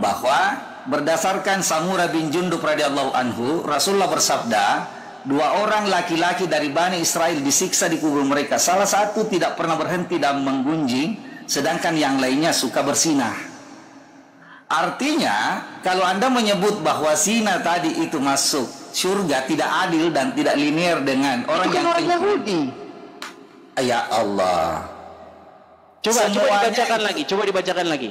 bahwa berdasarkan Samurah bin Jundub radhiyallahu anhu, Rasulullah bersabda, 2 orang laki-laki dari Bani Israel disiksa di kubur mereka. Salah satu tidak pernah berhenti dan menggunjing, sedangkan yang lainnya suka bersinah. Artinya, kalau Anda menyebut bahwa zina tadi itu masuk surga, tidak adil dan tidak linear dengan orang yang Yahudi. Ya Allah. Coba dibacakan lagi.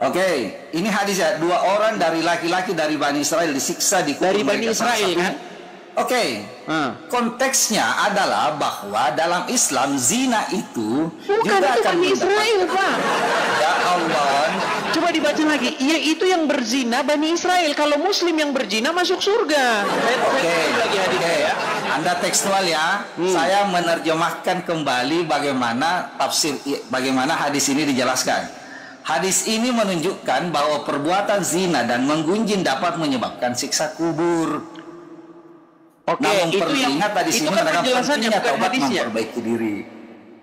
Oke, ini hadis ya. 2 orang dari laki-laki dari Bani Israel disiksa di kubur dari mereka. Bani Israel kan? Oke, konteksnya adalah bahwa dalam Islam zina itu juga akan Bani Israel, Pak. Ya Allah. Coba dibaca lagi. Iya, itu yang berzina Bani Israel. Kalau Muslim yang berzina masuk surga. Oke. Ya. Anda tekstual ya. Saya menerjemahkan kembali bagaimana bagaimana hadis ini dijelaskan. Hadis ini menunjukkan bahwa perbuatan zina dan menggunjing dapat menyebabkan siksa kubur. Oke, namun itu yang tadi itu kan penjelasannya, bukan hadisnya. Memperbaiki diri.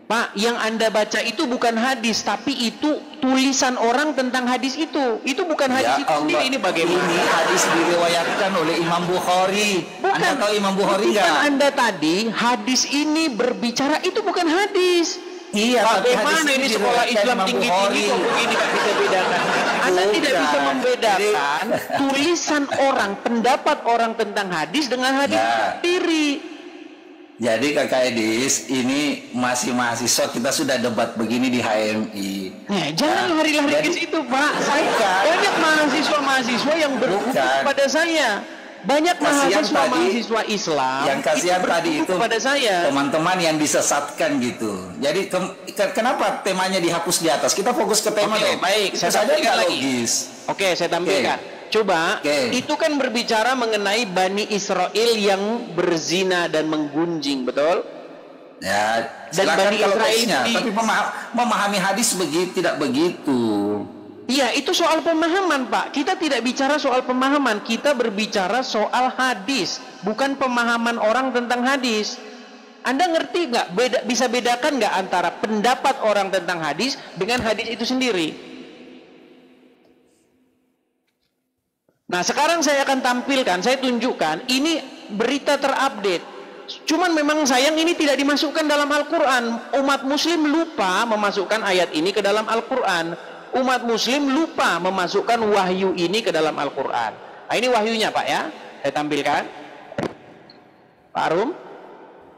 Pak, yang Anda baca itu bukan hadis, tapi itu tulisan orang tentang hadis itu. Itu bukan hadis itu sendiri. Ini bagaimana? Ini hadis diriwayatkan oleh Imam Bukhari. Bukan. Anda tahu Imam Bukhari nggak? Anda tadi hadis ini berbicara itu bukan hadis. Iya, bagaimana ini sekolah Islam tinggi-tinggi kok begini nggak bisa bedakan? Anda tidak bisa membedakan tulisan orang, pendapat orang tentang hadis dengan hadis sendiri. Jadi Kakak Edis, ini masih mahasiswa, kita sudah debat begini di HMI. Jangan lari-lari ke situ, Pak. Banyak mahasiswa yang berhubung pada saya. Banyak mahasiswa Islam yang kasihan tadi itu pada saya, teman-teman yang disesatkan gitu. Jadi kenapa temanya dihapus di atas? Kita fokus ke tema dong. Baik, saya tampilkan lagi. Saya tampilkan. Coba, itu kan berbicara mengenai Bani Israel yang berzina dan menggunjing, betul? Ya, dan Bani Israel tapi memahami hadis tidak begitu. Iya, itu soal pemahaman, Pak. Kita tidak bicara soal pemahaman, kita berbicara soal hadis, bukan pemahaman orang tentang hadis. Anda ngerti nggak? Bisa bedakan nggak antara pendapat orang tentang hadis dengan hadis itu sendiri? Nah, sekarang saya akan tampilkan, saya tunjukkan, ini berita terupdate. Cuman memang sayang ini tidak dimasukkan dalam Al-Quran. Umat Muslim lupa memasukkan ayat ini ke dalam Al-Quran. Umat Muslim lupa memasukkan wahyu ini ke dalam Al-Quran. Nah, ini wahyunya, Pak ya. Saya tampilkan. Pak Arum?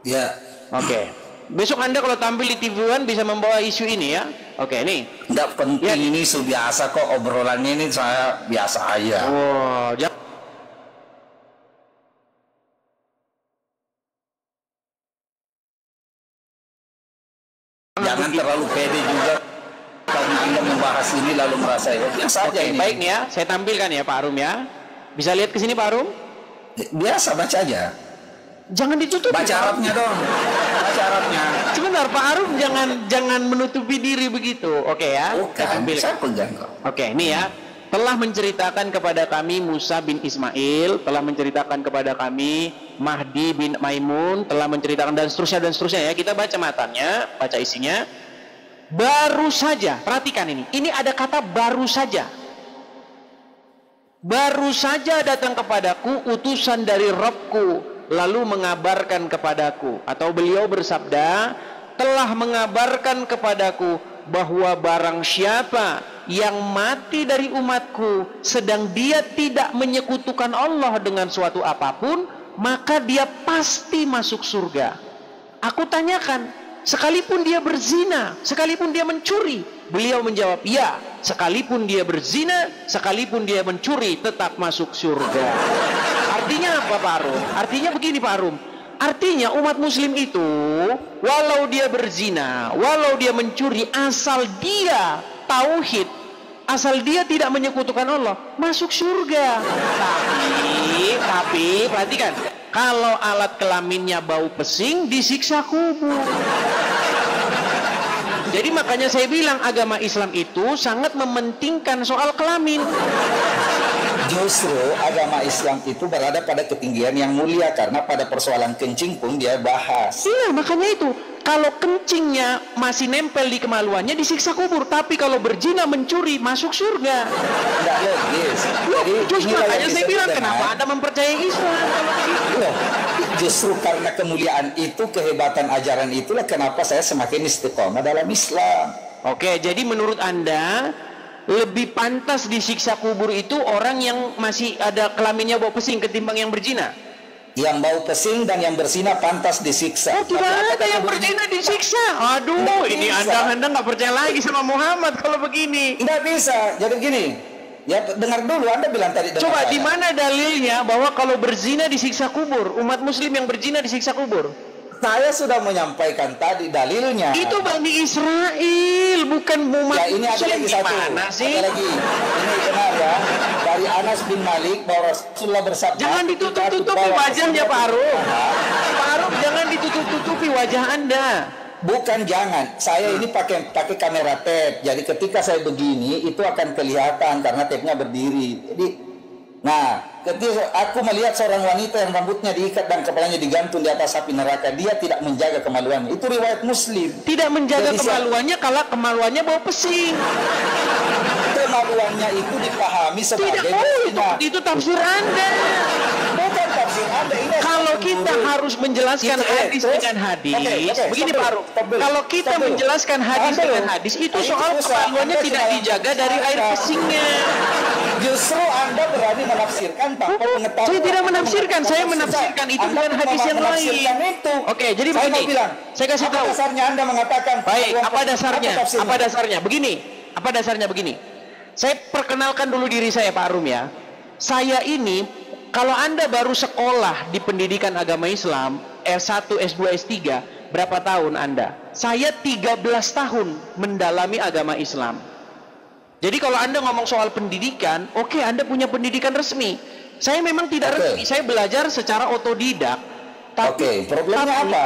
Ya. Oke. Besok Anda kalau tampil di TV One bisa membawa isu ini ya. Oke, nih. Nggak penting ya. Ini biasa kok, obrolannya ini saya biasa aja. Oh, jangan terlalu pede juga. Kalau Anda membahas ini lalu merasa ya biasa aja ini. Baik nih ya, saya tampilkan ya Pak Arum ya. Bisa lihat ke sini Pak Arum? Biasa baca aja. Jangan ditutup. Baca Arabnya dong. Baca Arabnya. Sebentar. sebentar Pak Arum, jangan menutupi diri begitu. Oke ya. Bukan, saya pegang kok. Oke, ini ya. Telah menceritakan kepada kami Musa bin Ismail, telah menceritakan kepada kami Mahdi bin Maimun, telah menceritakan dan seterusnya ya. Kita baca matanya, baca isinya. Baru saja, perhatikan ini. Ini ada kata baru saja. Baru saja datang kepadaku utusan dari Rabbku, lalu mengabarkan kepadaku, atau beliau bersabda, telah mengabarkan kepadaku bahwa barang siapa yang mati dari umatku sedang dia tidak menyekutukan Allah dengan suatu apapun, maka dia pasti masuk surga. Aku tanyakan, sekalipun dia berzina, sekalipun dia mencuri? Beliau menjawab, ya, sekalipun dia berzina, sekalipun dia mencuri, tetap masuk surga. Artinya apa Pak Arum? Artinya begini Pak Arum, artinya umat muslim itu walau dia berzina, walau dia mencuri, asal dia tauhid, asal dia tidak menyekutukan Allah, masuk surga. Tapi perhatikan, kalau alat kelaminnya bau pesing, disiksa kubur. Jadi makanya saya bilang agama Islam itu sangat mementingkan soal kelamin. Justru agama Islam itu berada pada ketinggian yang mulia, karena pada persoalan kencing pun dia bahas. Iya, makanya itu. Kalau kencingnya masih nempel di kemaluannya, disiksa kubur. Tapi kalau berzina, mencuri, masuk surga. Tidak logis. Jadi Justru makanya saya bilang, kenapa Anda mempercayai Islam? Loh, justru karena kemuliaan itu, kehebatan ajaran itulah kenapa saya semakin istiqomah dalam Islam. Oke, jadi menurut Anda lebih pantas disiksa kubur itu orang yang masih ada kelaminnya bau pesing ketimbang yang berzina? Yang bau pesing dan yang berzina pantas disiksa. Oh, tidak ada yang berzina disiksa. Aduh, ini Anda nggak percaya lagi sama Muhammad kalau begini. Tidak bisa. Jadi begini, ya dengar dulu, Anda bilang tadi. Coba di mana dalilnya bahwa kalau berzina disiksa kubur? Umat muslim yang berzina disiksa kubur? Saya sudah menyampaikan tadi dalilnya. Itu Bani Israel, bukan umat ya, ini ada lagi satu. Gimana sih? Ada lagi. Ini benar ya. Dari Anas bin Malik bahwa Rasulullah bersabda, jangan ditutup-tutupi wajahnya Pak Arum. Pak Arum, jangan ditutup-tutupi wajah Anda. Bukan, jangan. Saya ini pakai kamera tape. Jadi ketika saya begini itu akan kelihatan karena tape-nya berdiri. Jadi, nah, ketika aku melihat seorang wanita yang rambutnya diikat dan kepalanya digantung di atas api neraka, dia tidak menjaga kemaluannya. Itu riwayat Muslim. Tidak menjaga kemaluannya kalau kemaluannya bau pesing. Kemaluannya itu dipahami sebagai itu tafsir Anda. Bukan tafsir Anda. Ini kalau kita harus menjelaskan hadis dengan hadis, begini Pak Arum, kalau kita menjelaskan hadis dengan hadis, itu soal kemaluannya tidak dijaga dari air pesingnya. Justru Anda berani menafsirkan tanpa pengetahuan. Saya tidak menafsirkan, saya menafsirkan itu dengan hadis yang lain. Oke, jadi begini. Saya kasih tahu. Apa dasarnya Anda mengatakan? Baik, apa dasarnya? Apa dasarnya? Begini. Apa dasarnya begini? Saya perkenalkan dulu diri saya Pak Arum ya. Saya ini, kalau Anda baru sekolah di pendidikan agama Islam, S1, S2, S3, berapa tahun Anda? Saya 13 tahun mendalami agama Islam. Jadi kalau Anda ngomong soal pendidikan, oke, Anda punya pendidikan resmi. Saya memang tidak resmi, saya belajar secara otodidak. Oke, problemnya apa?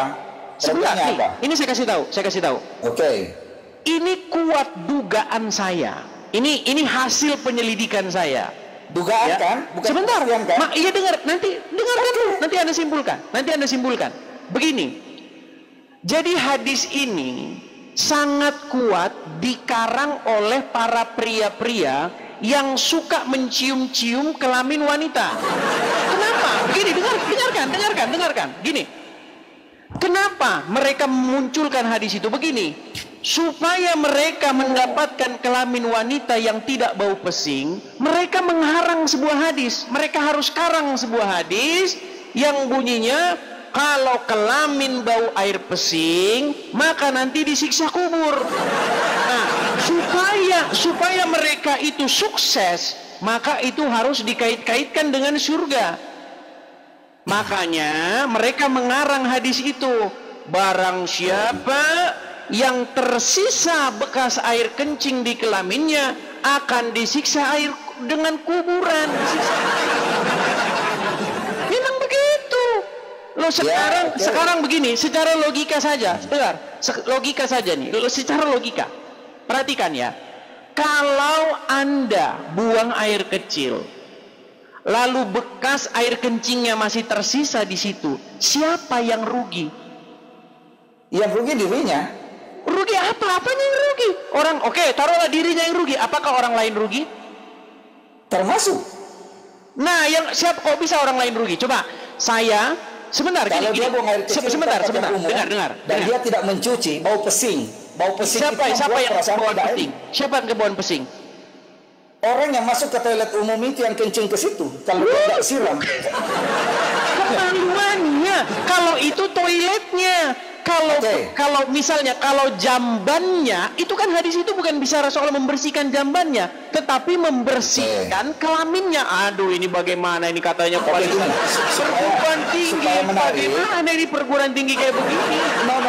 Problemnya apa? Ini saya kasih tahu. Oke. Ini kuat dugaan saya. Ini hasil penyelidikan saya. Dugaan ya? Kan? Bukan sebentar. kan? Iya dengarkan dulu. Nanti Anda simpulkan. Begini. Jadi hadis ini sangat kuat dikarang oleh para pria-pria yang suka mencium-cium kelamin wanita. Kenapa? Begini, dengarkan. Gini. Kenapa mereka memunculkan hadis itu? Begini. Supaya mereka mendapatkan kelamin wanita yang tidak bau pesing, mereka mengharang sebuah hadis. Mereka harus karang sebuah hadis yang bunyinya, kalau kelamin bau air pesing, maka nanti disiksa kubur. Nah, supaya mereka itu sukses, maka itu harus dikait-kaitkan dengan surga. Makanya mereka mengarang hadis itu. Barang siapa yang tersisa bekas air kencing di kelaminnya akan disiksa air dengan kuburan. Memang begitu. Lo sekarang, oke. sekarang begini, secara logika saja, dengar, logika saja nih, secara logika, perhatikan ya, kalau Anda buang air kecil, lalu bekas air kencingnya masih tersisa di situ, siapa yang rugi? Yang rugi dirinya. Rugi apa? Apanya yang rugi? Orang, oke, taruhlah dirinya yang rugi, apakah orang lain rugi? Termasuk. Nah, yang siapa, kok bisa orang lain rugi? Coba, saya, sebentar, Kalau gini, dia buang air kecil sebentar, di tempat umum, dengar. dan dia tidak mencuci, bau pesing. Bau pesing Siapa itu yang membuat perasaan kebauan tidak pesing? enak. Siapa yang kebauan pesing? Orang yang masuk ke toilet umum itu yang kencing ke situ. Kalau dia tidak siram. Kemaluannya, kalau itu toiletnya. Kalau misalnya kalau jambannya, itu kan hadis itu bukan bicara soal membersihkan jambannya, tetapi membersihkan kelaminnya. Aduh, ini bagaimana ini katanya kualitas perguruan tinggi. Bagaimana ini perguruan tinggi kayak begini? No,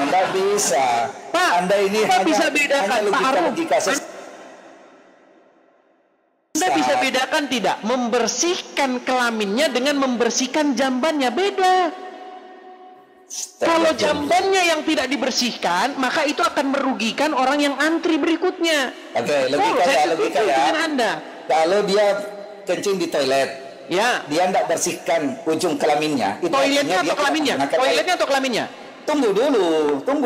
nggak bisa. Pak, Anda ini Pak bisa bedakan, Pak Arum. Anda bisa bedakan tidak? Membersihkan kelaminnya dengan membersihkan jambannya beda. Kalau jambannya yang tidak dibersihkan, maka itu akan merugikan orang yang antri berikutnya. Oke, logika ya. Anda. Kalau dia kencing di toilet, ya, dia tidak bersihkan ujung kelaminnya. Toiletnya atau kelaminnya? Toiletnya atau kelaminnya? Tunggu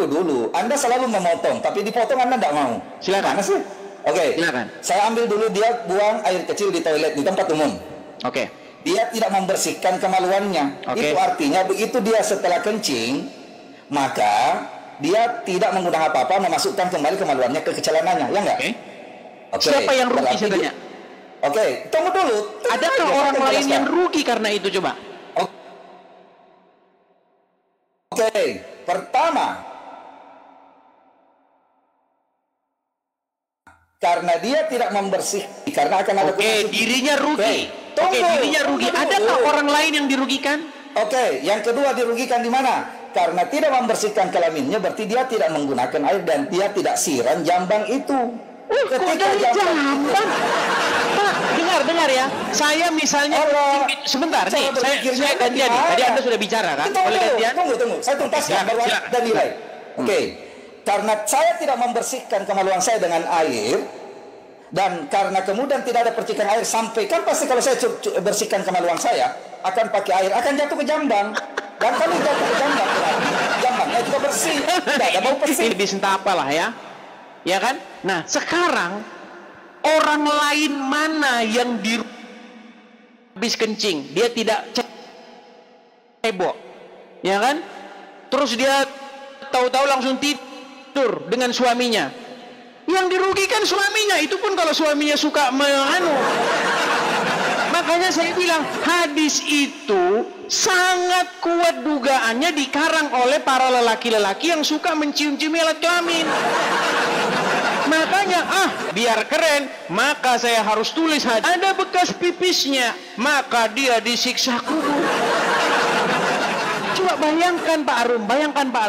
dulu. Anda selalu memotong, tapi dipotong Anda tidak mau. Silakan. Mana sih? Oke. Silakan. Saya ambil dulu dia buang air kecil di toilet di tempat umum. Oke. Dia tidak membersihkan kemaluannya. Itu artinya begitu dia setelah kencing, maka dia tidak menggunakan apa-apa, memasukkan kembali kemaluannya ke celananya, ya enggak? Oke. Siapa yang rugi sebenarnya? Oke, tunggu dulu. Adakah orang lain yang rugi karena itu, coba? Oke, pertama, karena dia tidak membersihkan, karena akan ada dirinya rugi. Dirinya rugi. Adakah orang lain yang dirugikan? Oke, yang kedua dirugikan di mana? Karena tidak membersihkan kelaminnya, berarti dia tidak menggunakan air dan dia tidak siram jambang itu. Ketika jambang. Pak, dengar ya. Saya misalnya sebentar nih, saya gantian nih. Tadi Anda sudah bicara kan? Tunggu. Saya tuntaskan baru dan nilai. Oke. Karena saya tidak membersihkan kemaluan saya dengan air, dan karena kemudian tidak ada percikan air sampai kan pasti kalau saya bersihkan kemaluan saya akan pakai air, akan jatuh ke jambang. Dan kalau jatuh ke jambang, jambangnya juga bersih, tidak ada bau pesing. Lebih sentapa lah ya, ya kan? Nah sekarang orang lain mana yang habis kencing, dia tidak cebok, ya kan? Terus dia tahu-tahu langsung tidur dengan suaminya. Yang dirugikan suaminya, itu pun kalau suaminya suka Makanya saya bilang hadis itu sangat kuat dugaannya dikarang oleh para lelaki-lelaki yang suka mencium-cium alat kelamin. Makanya biar keren, maka saya harus tulis ada bekas pipisnya, maka dia disiksa kubur. Coba bayangkan Pak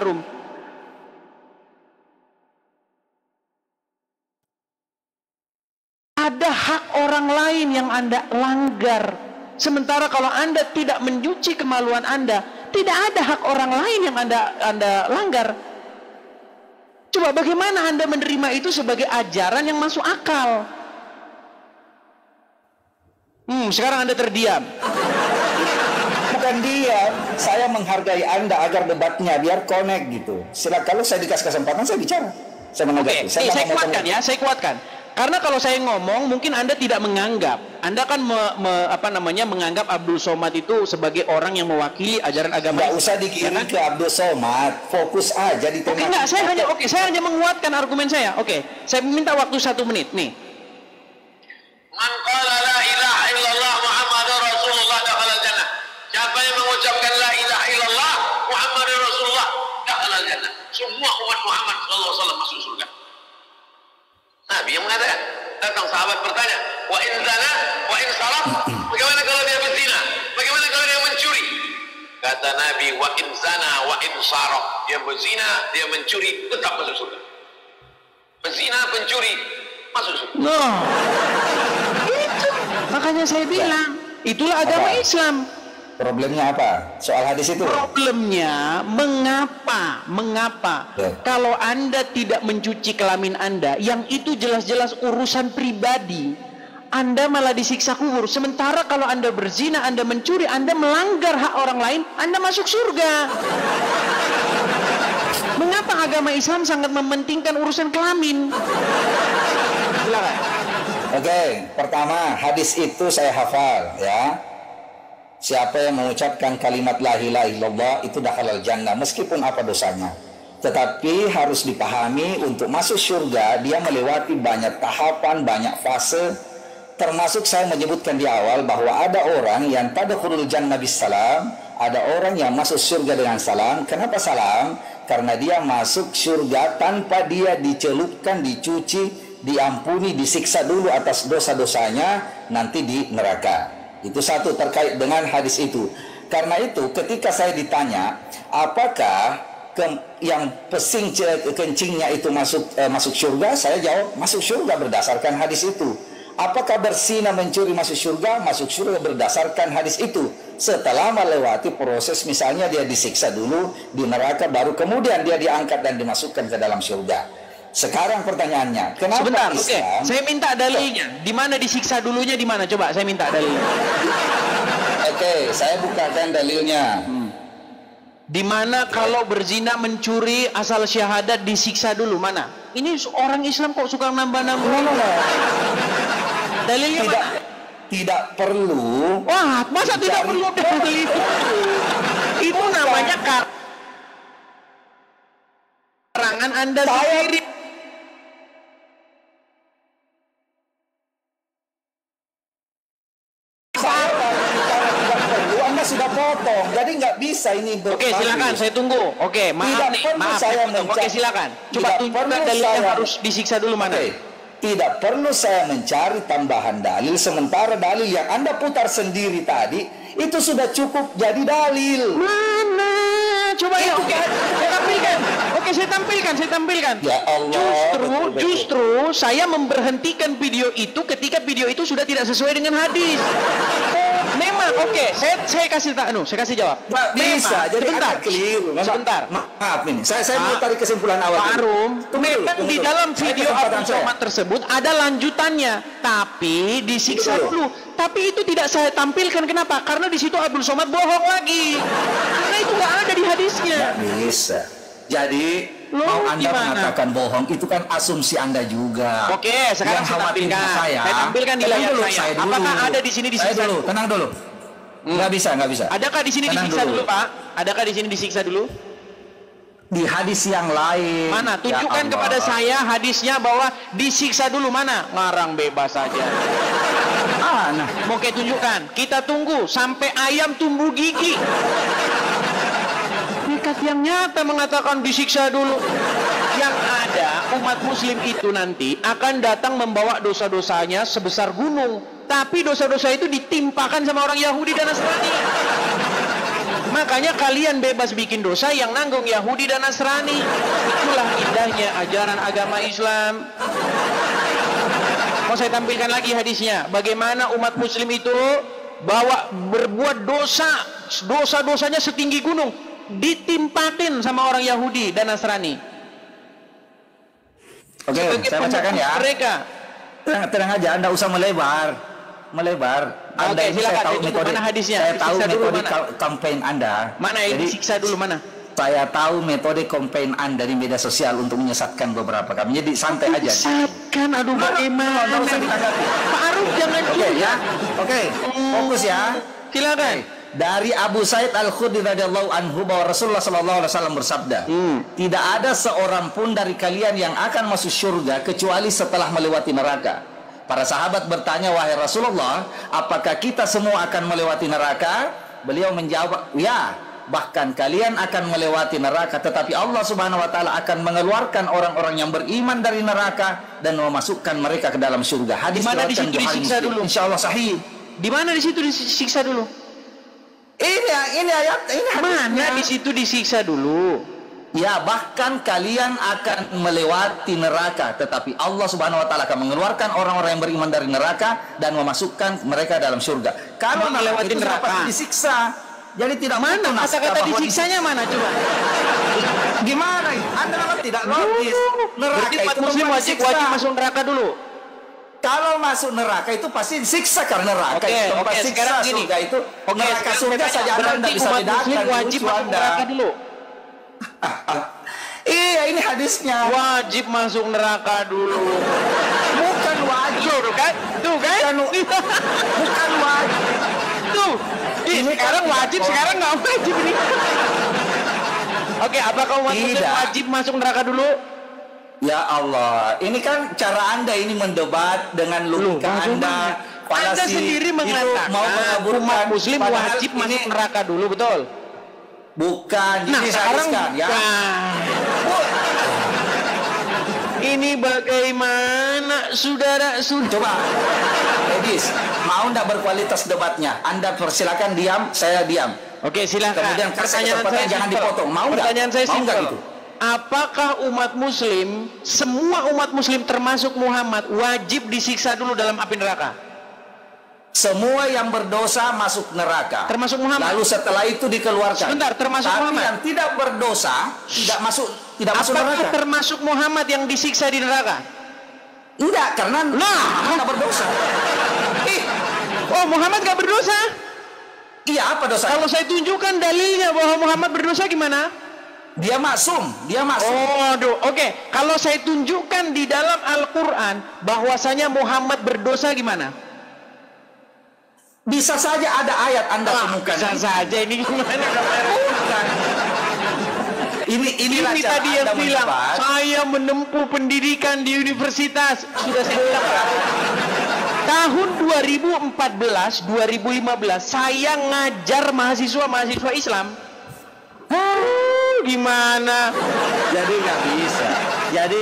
Arum, ada hak orang lain yang Anda langgar. Sementara kalau Anda tidak mencuci kemaluan Anda, tidak ada hak orang lain yang Anda langgar. Coba bagaimana Anda menerima itu sebagai ajaran yang masuk akal? Sekarang Anda terdiam. Bukan diam, saya menghargai Anda agar debatnya biar connect gitu. Kalau saya dikasih kesempatan saya bicara. Saya menanggapi. Saya kuatkan. Karena kalau saya ngomong, mungkin Anda tidak menganggap. Anda kan menganggap Abdul Somad itu sebagai orang yang mewakili ajaran agama. Nggak usah dikirim ke Abdul Somad, fokus aja di tema. Saya hanya menguatkan argumen saya. Saya minta waktu 1 menit nih. Man qala la ilaha illallah Muhammadur Rasulullah dakhala jannah. Siapa yang mengucapkan la ilaha illallah Muhammadur Rasulullah dakhala jannah. Semua umat Muhammad sallallahu alaihi wasallam masuk surga. Nabi yang mengatakan, datang sahabat bertanya, wa in zana, wa in saraf, bagaimana kalau dia berzina? Bagaimana kalau dia mencuri? Kata Nabi, wa in zana, wa in saraf, dia berzina, dia mencuri, tetap masuk surga. Berzina, pencuri, masuk surga. Itu makanya saya bilang, itulah agama Islam. Problemnya apa? Soal hadis itu? Problemnya mengapa kalau Anda tidak mencuci kelamin Anda, yang itu jelas-jelas urusan pribadi, Anda malah disiksa kubur. Sementara kalau Anda berzina, Anda mencuri, Anda melanggar hak orang lain, Anda masuk surga. Mengapa agama Islam sangat mementingkan urusan kelamin? Silakan. Oke, pertama hadis itu saya hafal ya. Siapa yang mengucapkan kalimat la ilaha illallah itu dakhalal jannah meskipun apa dosanya. Tetapi harus dipahami untuk masuk surga dia melewati banyak tahapan, banyak fase. Termasuk saya menyebutkan di awal bahwa ada orang yang tadkhulul jannah bisalam, ada orang yang masuk surga dengan salam. Kenapa salam? Karena dia masuk surga tanpa dia dicelupkan, dicuci, diampuni, disiksa dulu atas dosa-dosanya nanti di neraka. Itu satu terkait dengan hadis itu. Karena itu ketika saya ditanya apakah yang pesing kencingnya itu masuk surga, saya jawab masuk surga berdasarkan hadis itu. Apakah berzina mencuri masuk surga? Masuk surga berdasarkan hadis itu. Setelah melewati proses misalnya dia disiksa dulu di neraka, baru kemudian dia diangkat dan dimasukkan ke dalam surga. Sekarang pertanyaannya, kenapa Sebentar, Islam? saya minta dalilnya. Di mana disiksa dulunya, di mana? Coba saya minta dalilnya. Oke, saya bukakan dalilnya. Di mana kalau berzina mencuri asal syahadat disiksa dulu, mana? Ini orang Islam kok suka nambah-nambah. Dalilnya Tidak, mana? tidak perlu. Wah, masa tidak perlu dalil? Itu namanya karangan Anda sendiri. Anda sudah potong, jadi nggak bisa ini. Oke, silakan, saya tunggu. Oke, maaf nih, maaf. Oke, silakan. Coba tunjukkan dalil yang harus disiksa dulu mana. Tidak perlu saya mencari tambahan dalil, sementara dalil yang Anda putar sendiri tadi itu sudah cukup jadi dalil. Mana? Coba ya, oke. Saya tampilkan. Oke, saya tampilkan. Ya Allah. Justru saya memberhentikan video itu ketika video itu sudah tidak sesuai dengan hadis. Memang, oke. Saya kasih jawab. Bisa, jadi sebentar. Keliru. Sebentar. Maaf ini. Saya mau tarik kesimpulan awal. Pak Arum, memang di dalam video Abdul Somad saya tersebut ada lanjutannya, tapi disiksa dulu. Tapi itu tidak saya tampilkan. Kenapa? Karena di situ Abdul Somad bohong lagi. Karena itu nggak ada di hadisnya. Nggak bisa. Jadi mau Anda mengatakan bohong itu kan asumsi Anda juga. Oke, sekarang saya tampilkan. Saya tampilkan di layar saya. Apakah ada di sini disiksa dulu? Tenang dulu. Nggak bisa. Adakah di sini disiksa dulu, Pak? Adakah di sini disiksa dulu? Di hadis yang lain. Mana? Tunjukkan kepada saya hadisnya bahwa disiksa dulu, mana? Ngarang bebas saja. Nah. Oke, tunjukkan. Kita tunggu sampai ayam tumbuh gigi. Dekat yang nyata mengatakan disiksa dulu. Yang ada umat muslim itu nanti akan datang membawa dosa-dosanya sebesar gunung. Tapi dosa-dosa itu ditimpakan sama orang Yahudi dan Nasrani. Makanya kalian bebas bikin dosa, yang nanggung Yahudi dan Nasrani. Itulah indahnya ajaran agama Islam. Mau saya tampilkan lagi hadisnya. Bagaimana umat muslim itu berbuat dosa-dosanya setinggi gunung, ditimpakin sama orang Yahudi dan Nasrani. Oke, saya bacakan ya. Mereka. Tenang aja, Anda usah melebar. Oke, silakan. Saya tunggu mana hadisnya. Saya tahu metode mana? campaign Anda. Mana yang disiksa dulu, mana? Saya tahu metode campaign Anda di media sosial untuk menyesatkan beberapa kami. Jadi santai aja. Menyesatkan, aduh bagaimana? Pak Aruf jangan ya. Oke, fokus ya. Silakan. Dari Abu Sa'id Al-Khudri radhiyallahu anhu bahwa Rasulullah sallallahu alaihi wasallam bersabda, tidak ada seorang pun dari kalian yang akan masuk surga kecuali setelah melewati neraka. Para sahabat bertanya, wahai Rasulullah, apakah kita semua akan melewati neraka? Beliau menjawab, ya, bahkan kalian akan melewati neraka, tetapi Allah Subhanahu wa taala akan mengeluarkan orang-orang yang beriman dari neraka dan memasukkan mereka ke dalam surga. Hadis di mana di situ disiksa dulu? Insyaallah sahih. Di mana di situ disiksa dulu? Ini ayat, ini hadisnya. Mana di situ disiksa dulu? Ya, bahkan kalian akan melewati neraka, tetapi Allah Subhanahu wa taala akan mengeluarkan orang-orang yang beriman dari neraka dan memasukkan mereka dalam surga. Kalau melewati neraka disiksa. Jadi tidak Mana kata-kata disiksanya mana coba? Gimana? Anda memang tidak logis. Neraka Berarti umat itu muslim tempat wajib disiksa. masuk neraka dulu. Kalau masuk neraka itu pasti disiksa karena neraka Oke, itu tempat oke, siksa. sekarang gini. Surga itu neraka sekarang surga saya saja tanya, Anda berarti tidak bisa umat bedakan. muslim wajib lucu masuk Anda. neraka dulu. Iya, ini hadisnya. Wajib masuk neraka dulu. Bukan wajib. Tuh kan? Tuh kan? Bukan wajib. Tuh. Ini Sekarang kan wajib, tidak sekarang nggak wajib ini. Oke, apakah umat muslim Tidak. wajib masuk neraka dulu? Ya Allah, ini kan cara Anda ini mendebat dengan logika Anda. Anda sendiri mengatakan mau mengaburkan umat muslim padahal wajib ini masuk neraka dulu, betul? bukan. Nah, Jadi sekarang sekarang ya. ini bagaimana saudara-saudara? Coba, Edis, mau ndak berkualitas debatnya? Anda persilakan diam, saya diam. Oke, silakan. Kemudian kasih Pertanyaan kesempatan, saya jangan simpel. dipotong. Mau nggak? Pertanyaan saya Mau nggak simpel. gitu? Apakah umat muslim, semua umat muslim termasuk Muhammad, wajib disiksa dulu dalam api neraka? Semua yang berdosa masuk neraka. Termasuk Muhammad. Lalu setelah itu dikeluarkan. Sebentar, termasuk Tapi Muhammad. yang tidak berdosa tidak masuk Apakah neraka. termasuk Muhammad yang disiksa di neraka? Enggak, karena tidak berdosa. Oh, Muhammad gak berdosa? Iya, apa dosa? Kalau saya tunjukkan dalilnya bahwa Muhammad berdosa gimana? Dia maksum. Oh, oke. Kalau saya tunjukkan di dalam Al-Quran bahwasanya Muhammad berdosa gimana? Bisa saja ada ayat Anda temukan. Bisa saja ini gimana? Bukan. Ini tadi yang bilang saya menempuh pendidikan di universitas. Sudah saya bilang tahun 2014 2015 saya ngajar mahasiswa Islam. Gimana? Jadi nggak bisa. Jadi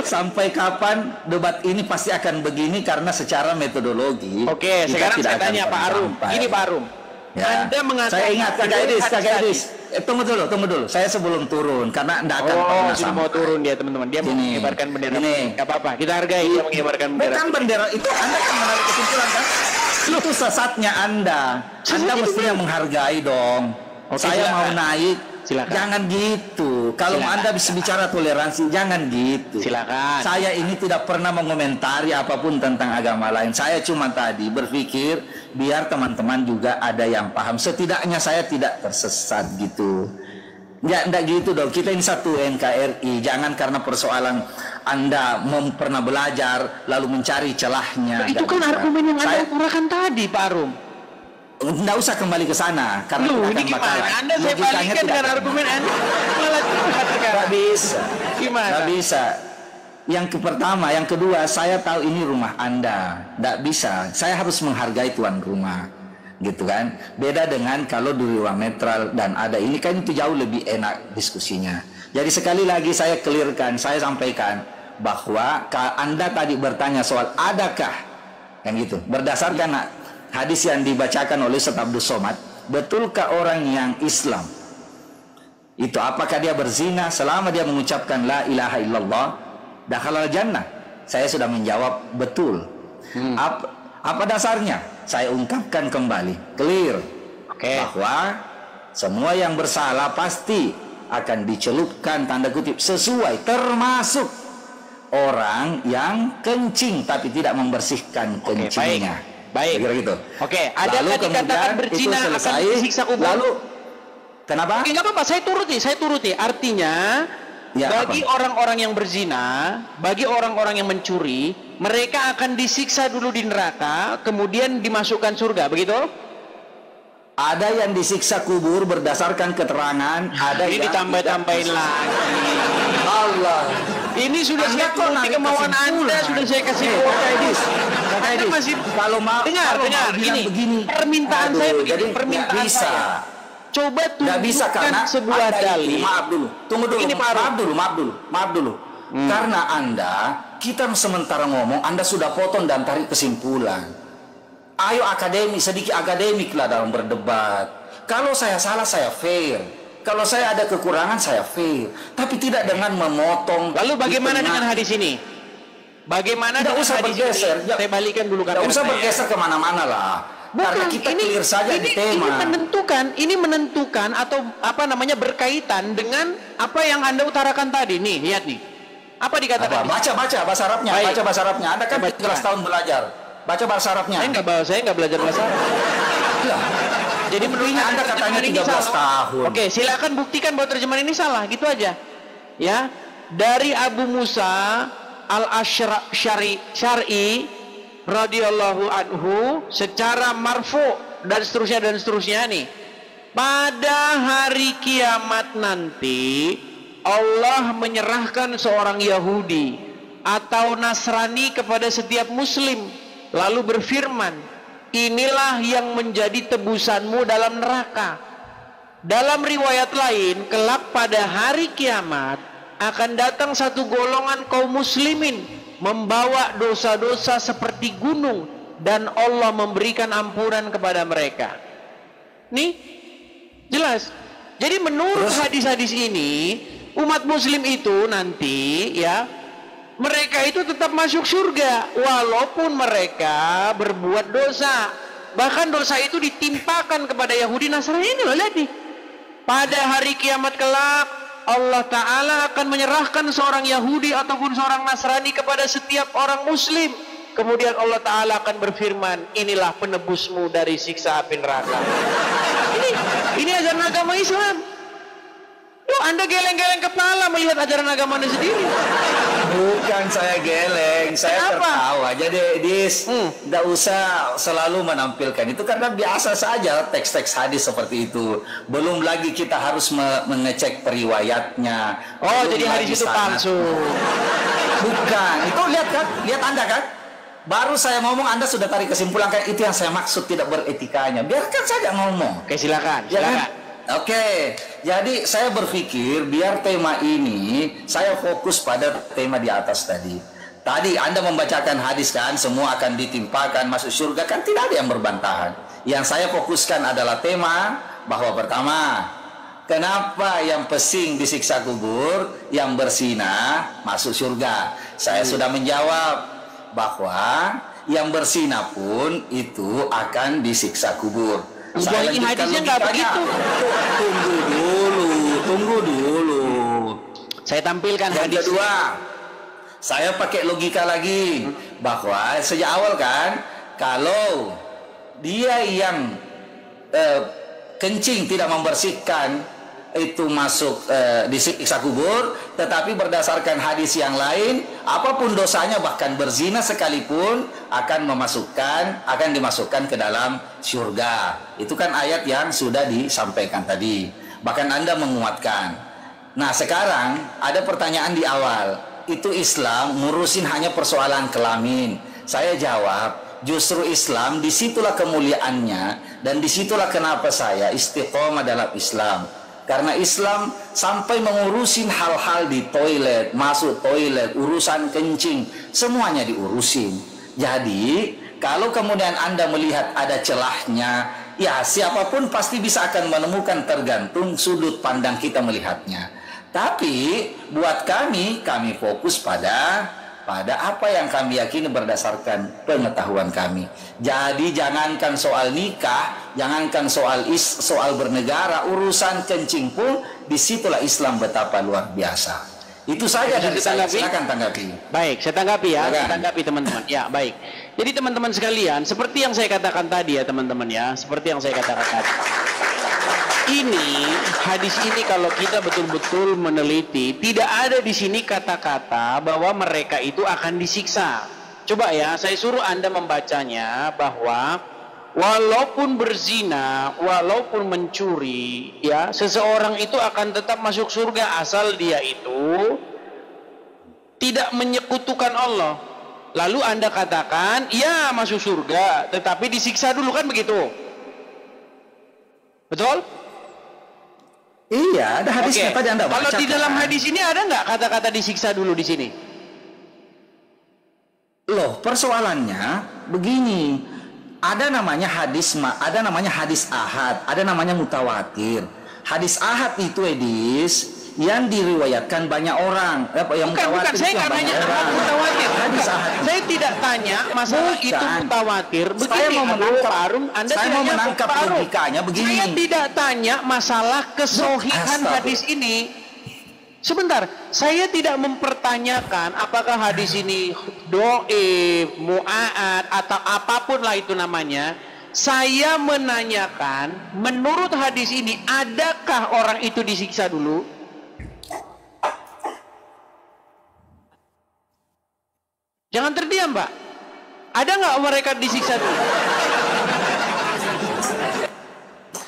sampai kapan debat ini pasti akan begini karena secara metodologi. Oke, kita sekarang tidak saya akan tanya Pak pernah Arum. sampai. Ini Pak Arum. Ya. Anda mengatakan Saya ingat Kakak Edis. Tunggu dulu. Saya sebelum turun karena Anda akan pernah sudah mau sampai. turun dia teman-teman. Dia mau Ini. mengibarkan bendera. Ini. Gak apa-apa. Kita hargai dia mengibarkan bendera. Bukan bendera itu Anda kan menarik kesimpulan kan? Itu sesatnya Anda. Anda mestinya menghargai dong. Saya silakan. mau naik. Silakan. Jangan gitu. Kalau Silakan. Anda bisa bicara toleransi, jangan gitu. Silakan. Saya ini tidak pernah mengomentari apapun tentang agama lain. Saya cuma tadi berpikir biar teman-teman juga ada yang paham. Setidaknya saya tidak tersesat gitu. Ya, enggak gitu dong. Kita ini satu NKRI. Jangan karena persoalan Anda pernah belajar lalu mencari celahnya. Itu Nggak kan bisa. argumen yang Anda Saya utarakan tadi, Pak Arum. nggak usah kembali ke sana karena Loh, tidak ini akan gimana? bakalan. Anda saya Logikanya balikan tidak dengan akan. argumen Anda. Malah curhat sekarang. Nggak bisa. Gimana? Nggak bisa. Yang pertama, yang kedua, saya tahu ini rumah Anda. Nggak bisa. Saya harus menghargai tuan rumah. Gitu kan. Beda dengan kalau di ruang netral dan ada ini kan itu jauh lebih enak diskusinya. Jadi sekali lagi saya clearkan, saya sampaikan bahwa Anda tadi bertanya soal adakah yang gitu. Berdasarkan hadis yang dibacakan oleh Ustaz Abdul Somad, betulkah orang yang Islam itu apakah dia berzina selama dia mengucapkan la ilaha illallah dakhalal jannah? Saya sudah menjawab betul. Apa dasarnya? Saya ungkapkan kembali, clear. Bahwa semua yang bersalah pasti akan dicelupkan tanda kutip sesuai, termasuk orang yang kencing tapi tidak membersihkan kencingnya. Baik. Kira gitu. Oke, ada lalu dikatakan berzina akan disiksa kubur. Lalu kenapa? Oke, nggak apa-apa, saya turuti. Artinya Ya, bagi orang-orang yang berzina, bagi orang-orang yang mencuri, mereka akan disiksa dulu di neraka, kemudian dimasukkan surga, begitu? Ada yang disiksa kubur berdasarkan keterangan, ada Ini yang ditambah-tambahin lagi. Allah. Ini sudah Anda saya kok turuti narik kemauan kesimpulan? Anda, sudah saya kasih Kakak Edis, Anda masih kalau mau dengar, kalau mau bilang ini begini, permintaan aduh, saya begini, jadi permintaan nggak bisa. saya. Coba Nggak bisa tunjukkan karena sebuah Anda itu, dalil. maaf dulu, tunggu dulu, Ini Pak Arum. maaf dulu. Karena Anda, kita sementara ngomong, Anda sudah potong dan tarik kesimpulan. Ayo sedikit akademik lah dalam berdebat. Kalau saya salah, saya fair. Kalau saya ada kekurangan, saya fair. Tapi tidak dengan memotong. Lalu bagaimana di tengah. dengan hadis ini? Bagaimana Tidak dengan usah hadis bergeser. ini? Saya balikan dulu Tidak kamera usah saya. bergeser kemana-mana lah. Karena kita clear saja di tema. Ini menentukan atau apa namanya berkaitan dengan apa yang Anda utarakan tadi. Nih, lihat nih. Apa dikatakan? Baca bahasa Arabnya, Baik. baca bahasa Arabnya. Anda kan Baca. 13 tahun belajar. Baca bahasa Arabnya. Saya nggak belajar bahasa Arab. Jadi menurut Anda katanya 13 tahun. Oke, silakan buktikan bahwa terjemahan ini salah, gitu aja. Ya. Dari Abu Musa Al-Asy'ari radhiyallahu anhu secara marfu dan seterusnya nih. Pada hari kiamat nanti Allah menyerahkan seorang Yahudi atau Nasrani kepada setiap muslim lalu berfirman, inilah yang menjadi tebusanmu dalam neraka. Dalam riwayat lain, kelak pada hari kiamat akan datang satu golongan kaum muslimin membawa dosa-dosa seperti gunung dan Allah memberikan ampunan kepada mereka. Nih, jelas. Jadi menurut hadis-hadis ini, umat muslim itu nanti ya, mereka itu tetap masuk surga walaupun mereka berbuat dosa. Bahkan dosa itu ditimpakan kepada Yahudi Nasrani. Ini loh, lihat nih. Pada hari kiamat kelak Allah Ta'ala akan menyerahkan seorang Yahudi ataupun seorang Nasrani kepada setiap orang muslim. Kemudian Allah Ta'ala akan berfirman, inilah penebusmu dari siksa api neraka. Ini ajaran agama Islam. Loh, Anda geleng-geleng kepala melihat ajaran agama Anda sendiri. Bukan saya geleng, saya tertawa. Jadi tidak usah selalu menampilkan itu karena biasa saja teks-teks hadis seperti itu. Belum lagi kita harus mengecek periwayatnya. Oh, jadi hadis itu palsu. Bukan, itu lihat Anda kan. Baru saya ngomong Anda sudah tarik kesimpulan kayak itu yang saya maksud tidak beretikanya. Biarkan saja ngomong. Oke, silakan. Ya kan? Oke, jadi saya berpikir biar tema ini saya fokus pada tema di atas tadi. Tadi Anda membacakan hadis kan, semua akan ditimpakan masuk surga kan, tidak ada yang berbantahan. Yang saya fokuskan adalah tema bahwa pertama, kenapa yang pesing disiksa kubur, yang berzina masuk surga? Saya sudah menjawab bahwa yang berzina pun itu akan disiksa kubur. Saya ini hadisnya nggak begitu. Tunggu dulu. Saya tampilkan Yang hadis kedua, saya pakai logika lagi bahwa sejak awal kan, kalau dia yang kencing tidak membersihkan itu masuk disiksa kubur, tetapi berdasarkan hadis yang lain, apapun dosanya bahkan berzina sekalipun akan dimasukkan ke dalam surga. Itu kan ayat yang sudah disampaikan tadi. Bahkan Anda menguatkan. Nah, sekarang ada pertanyaan di awal. Itu Islam ngurusin hanya persoalan kelamin. Saya jawab, justru Islam disitulah kemuliaannya dan disitulah kenapa saya istiqomah dalam Islam. Karena Islam sampai mengurusin hal-hal di toilet, masuk toilet, urusan kencing, semuanya diurusin. Jadi, kalau kemudian Anda melihat ada celahnya, ya siapapun pasti bisa akan menemukan tergantung sudut pandang kita melihatnya. Tapi, buat kami fokus pada apa yang kami yakini berdasarkan pengetahuan kami. Jadi jangankan soal nikah, jangankan soal bernegara, urusan kencing pun disitulah Islam betapa luar biasa. Itu saja dari saya. Silakan tanggapi. Baik, saya tanggapi ya. Silakan. Saya tanggapi teman-teman. Ya, baik. Jadi teman-teman sekalian, seperti yang saya katakan tadi ya teman-teman ya, seperti yang saya katakan tadi. Ini hadis ini kalau kita betul-betul meneliti, tidak ada di sini kata-kata bahwa mereka itu akan disiksa. Coba ya, saya suruh Anda membacanya bahwa walaupun berzina, walaupun mencuri, ya, seseorang itu akan tetap masuk surga asal dia itu tidak menyekutukan Allah. Lalu Anda katakan, ya masuk surga, tetapi disiksa dulu, kan begitu? Betul? Iya, ada hadisnya tadi Anda baca. Kalau di dalam hadis ini ada nggak kata-kata disiksa dulu di sini? Loh, persoalannya begini. Ada namanya hadis ahad, ada namanya mutawatir. Hadis ahad itu yang diriwayatkan banyak orang. Yang Bukan, saya kan hanya mutawatir. Saya tidak tanya masalah itu mutawatir. Begini, saya mau menangkap, Parum, Anda saya mau tidak menangkap logikanya begini. Saya tidak tanya masalah kesohihan hadis ini. Sebentar, saya tidak mempertanyakan apakah hadis ini do'if, mu'ad, atau apapun lah itu namanya. Saya menanyakan, menurut hadis ini, adakah orang itu disiksa dulu? Jangan terdiam, Pak. Ada nggak mereka disiksa dulu?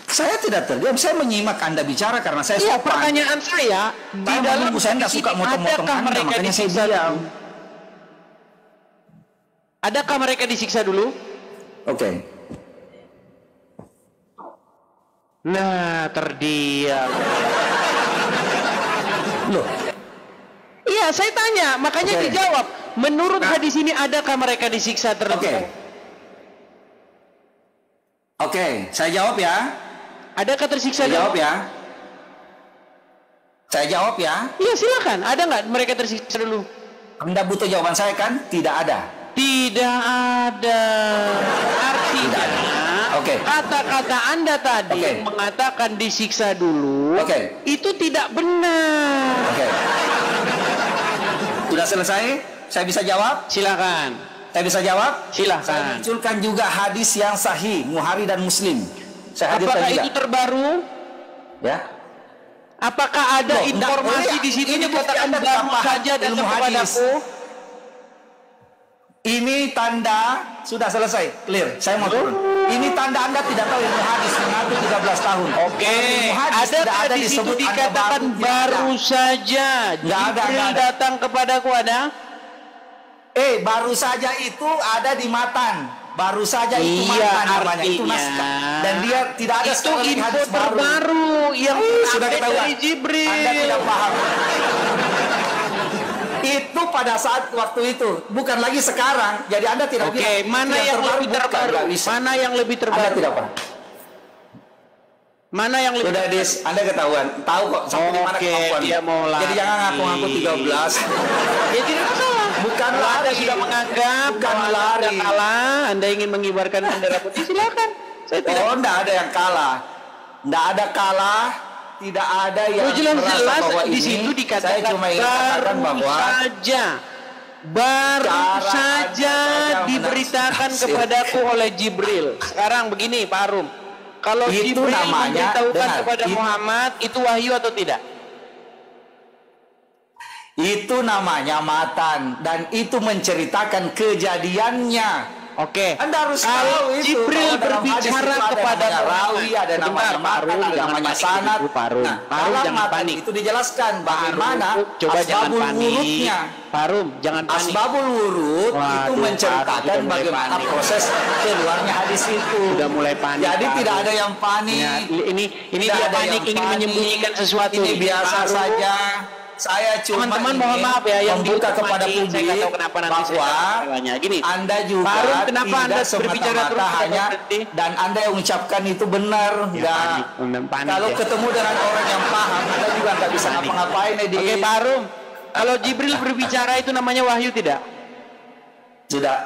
Saya tidak terdiam, saya menyimak Anda bicara karena saya Iya, sopan. pertanyaan saya, di dalam saya nggak suka motong-motong Anda, makanya saya diam. Adakah mereka disiksa dulu? Oke. Nah, terdiam. Loh, Iya, saya tanya, makanya Oke. dijawab. Menurut hadis ini, adakah mereka disiksa terlebih? Oke, saya jawab ya. Adakah tersiksa Saya jawab dulu? ya. Saya jawab ya. Iya, silakan. Ada nggak mereka tersiksa dulu? Anda butuh jawaban saya kan? Tidak ada. Tidak ada. Artinya, Oke. kata-kata Anda tadi Oke. mengatakan disiksa dulu, Oke. itu tidak benar. Oke. Sudah selesai? Saya bisa jawab? Silakan. Saya bisa jawab? Saya Silakan. munculkan juga hadis yang sahih, Bukhari dan Muslim. Saya hadirkan Apakah juga. itu terbaru? Ya. Apakah ada Loh, enggak, informasi boleh. di situ Ini dikatakan Anda baru tidak paham saja datang ilmu hadis. kepadaku? Ini tanda sudah selesai, clear. Saya mau turun. Ini tanda Anda tidak tahu ilmu hadis mengaku 13 tahun. Oke, Ilmu hadis tidak adakah ada di situ disebut Anda dikatakan tidak baru ada. saja Nggak ada, Jibril nggak ada. datang kepadaku, ada? Baru saja itu ada di matan. Baru saja itu Iya, matan namanya. Itu artinya naskah. Dan dia tidak ada itu sekali lagi info hadis terbaru yang Sudah diambil ketahuan. dari Jibril. Anda tidak paham. Itu pada saat waktu itu, bukan lagi sekarang. Jadi Anda tidak Oke, mana yang lebih bukan, terbaru? nggak bisa. Mana yang lebih Anda terbaru? tidak paham. Mana yang lebih Sudah Dis, Anda ketahuan. Tahu kok sampai di mana Oke, kemampuan. dia mau Jadi lari. jangan ngaku-ngaku 13. Ya tidak masalah. Bukan Kalau Anda lari. sudah menganggap Bukan bahwa Anda lari. sudah kalah, Anda ingin mengibarkan bendera putih, silakan. Saya tidak. Oh, enggak ada yang kalah. Enggak ada kalah. Tidak ada yang Jelas-jelas merasa bahwa di ini situ saya dikatakan cuma ingin katakan bahwa baru cara saja Anda diberitakan menafsir. kepadaku oleh Jibril. Sekarang begini, Pak Arum. Kalau Itu Jibril namanya, memberitahukan dengar, kepada Muhammad, itu wahyu atau tidak? itu namanya matan dan itu menceritakan kejadiannya. Oke. Anda harus Kalau tahu itu. Jibril Kalau dalam hadis berbicara itu ada kepada namanya Muhammad. rawi, ada Sebentar, namanya Pak matan, Arum, ada jangan namanya panik sanad. dulu, Pak Arum. Nah, Pak Arum, dalam jangan matan panik. itu dijelaskan bagaimana Coba jangan asbabul panik. wurudnya. Pak Arum, jangan panik. Asbabul wurud itu Waduh, menceritakan Pak, udah mulai bagaimana panik. proses keluarnya hadis itu. Udah mulai panik. Jadi Pak tidak Arum. ada yang panik. Ya, ini Tidak dia ada panik yang ingin panik. menyembunyikan sesuatu. Ini biasa Pak Arum, saja. Saya cuma Teman-teman mohon maaf ya yang membuka dihukum kepada mati. Saya publik nggak tahu kenapa nanti saya bahwa salahnya. Gini, Anda juga Pak Arum, kenapa tidak Anda berbicara semata-mata terus hanya berhenti? dan Anda yang ucapkan itu benar enggak. panik Kalau ya. ketemu dengan orang yang paham Anda juga nggak bisa Panik. ngapa-ngapain Edi. Oke, Pak Arum. Kalau Jibril berbicara itu namanya wahyu tidak? Sudah.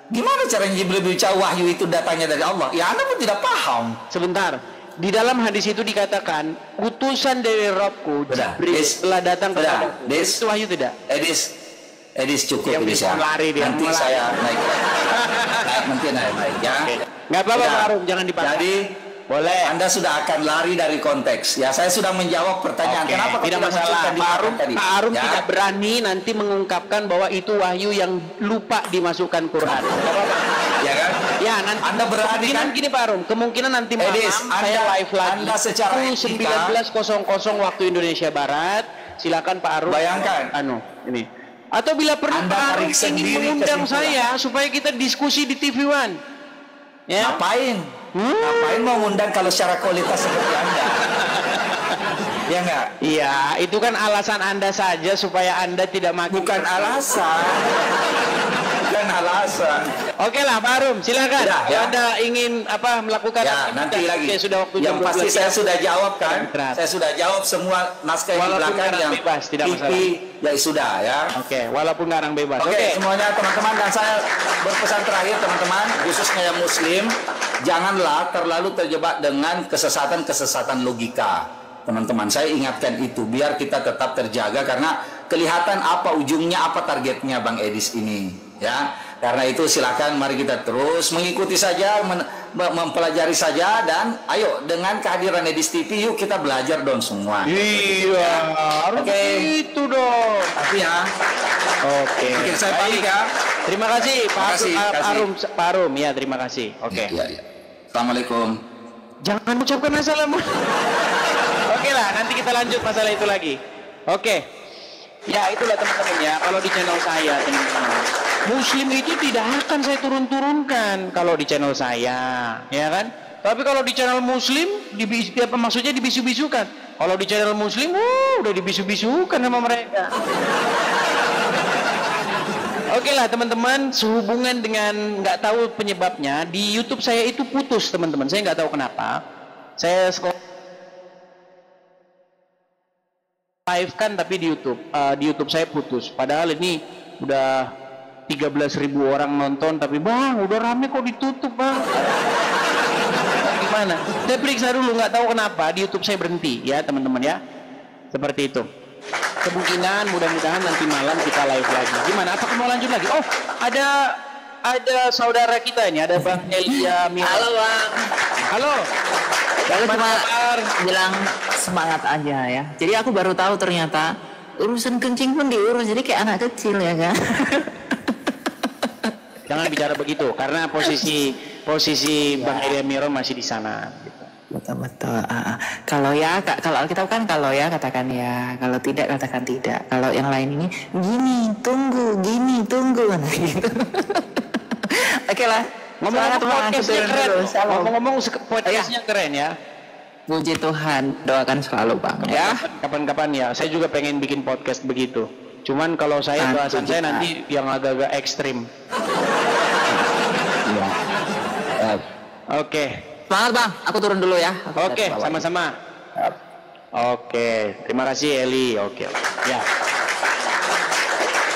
Gimana caranya Jibril berbicara wahyu itu datangnya dari Allah? Ya Anda pun tidak paham. Sebentar. Di dalam hadis itu dikatakan utusan dari Robku Sudah, Jibril Dis. telah datang Sudah, kepada Dis. itu wahyu tidak? Edis cukup Yang Edis bisa ya. lari dia, Nanti mau lari. saya naik. Nanti naik ya. Oke. Nggak apa-apa Sudah. Pak Arum, jangan dipaksa. Jadi boleh. Anda sudah akan lari dari konteks. Ya, saya sudah menjawab pertanyaan. Oke, Kenapa kok tidak masalah. munculkan di Pak matan Arum, tadi? Pak Arum Ya. tidak berani nanti mengungkapkan bahwa itu wahyu yang lupa dimasukkan Quran. Nggak apa-apa. Ya kan? Ya, nanti Anda berani kemungkinan kan? gini Pak Arum, kemungkinan nanti malam Edis, saya Anda- live lagi. Anda secara Pukul etika- 19.00 waktu Indonesia Barat. Silakan Pak Arum. Bayangkan. Ini. Atau bila perlu Anda Pak Arum tarik sendiri ingin mengundang kesimpulan. saya supaya kita diskusi di TV One. Ya. Ngapain? Ngapain mau ngundang kalau secara kualitas seperti Anda? Ya enggak? Iya, itu kan alasan Anda saja supaya Anda tidak makin Bukan alasan. Bukan bukan alasan. Oke lah Pak Arum, silakan. Ya, Kalau Anda ingin melakukan Ya, nanti lagi. Oke, sudah waktu yang pasti saya sudah jawab kan. Berat. Saya sudah jawab semua naskah di Walaupun belakang ngarang yang bebas, tidak TV, ya sudah ya. Oke, walaupun ngarang bebas. Oke, semuanya teman-teman, dan saya berpesan terakhir teman-teman, khususnya yang muslim, janganlah terlalu terjebak dengan kesesatan-kesesatan logika. Teman-teman, saya ingatkan itu biar kita tetap terjaga karena kelihatan apa ujungnya, apa targetnya Bang Edis ini, ya. Karena itu silakan mari kita terus mengikuti saja, mempelajari saja, dan ayo dengan kehadiran Edis TV yuk kita belajar dong semua. Iya, harus itu dong. Tapi ya. Oke. Mungkin saya pamit ya. Terima kasih Pak Terima Arum, ya terima kasih. Oke. Ya. Assalamualaikum. Jangan ucapkan assalamualaikum. Oke lah, nanti kita lanjut masalah itu lagi. Oke. Ya itulah teman-teman ya, kalau di channel saya teman-teman, muslim itu tidak akan saya turun-turunkan kalau di channel saya, ya kan? Tapi kalau di channel muslim, maksudnya dibisu-bisukan. Kalau di channel muslim, udah dibisu-bisukan sama mereka. Oke lah teman-teman, sehubungan dengan nggak tahu penyebabnya, di YouTube saya itu putus teman-teman. Saya nggak tahu kenapa. Saya live kan tapi di YouTube saya putus. Padahal ini udah 13.000 orang nonton, tapi bang udah rame kok ditutup bang. Gimana? Saya periksa dulu, nggak tahu kenapa di YouTube saya berhenti ya teman-teman ya. Seperti itu. Kemungkinan mudah-mudahan nanti malam kita live lagi. Gimana? Apakah mau lanjut lagi? Oh, ada saudara kita ini, ada Bang Elia Mira. Halo Bang. Halo. Aku cuma bilang semangat aja ya. Jadi aku baru tahu ternyata urusan kencing pun diurus, jadi kayak anak kecil ya kan. Jangan bicara begitu, karena posisi Bang Elia Miro masih di sana. Betul. Kalau ya, kalau Alkitab kan kalau ya katakan ya, kalau tidak katakan tidak. Kalau yang lain ini gini tunggu gitu. Oke lah. Ngomong-ngomong podcastnya keren. Ngomong-ngomong podcastnya keren ya. Puji Tuhan, doakan selalu Bang ya. Kapan-kapan ya, saya juga pengen bikin podcast begitu. Cuman kalau saya bahasan saya nanti yang agak-agak ekstrim. Oke. Semangat Bang, aku turun dulu ya. Oke, sama-sama. Oke, terima kasih Eli. Oke. Ya.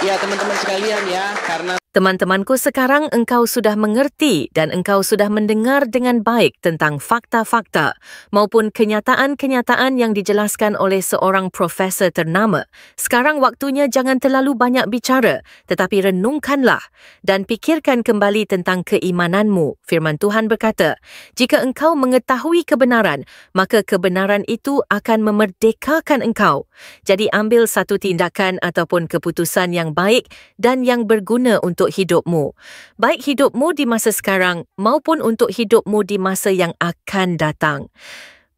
Ya teman-teman sekalian ya, karena teman-temanku, sekarang engkau sudah mengerti dan engkau sudah mendengar dengan baik tentang fakta-fakta maupun kenyataan-kenyataan yang dijelaskan oleh seorang profesor ternama. Sekarang waktunya jangan terlalu banyak bicara, tetapi renungkanlah dan pikirkan kembali tentang keimananmu. Firman Tuhan berkata, jika engkau mengetahui kebenaran, maka kebenaran itu akan memerdekakan engkau. Jadi ambil satu tindakan ataupun keputusan yang baik dan yang berguna untuk hidupmu. Baik hidupmu di masa sekarang maupun untuk hidupmu di masa yang akan datang.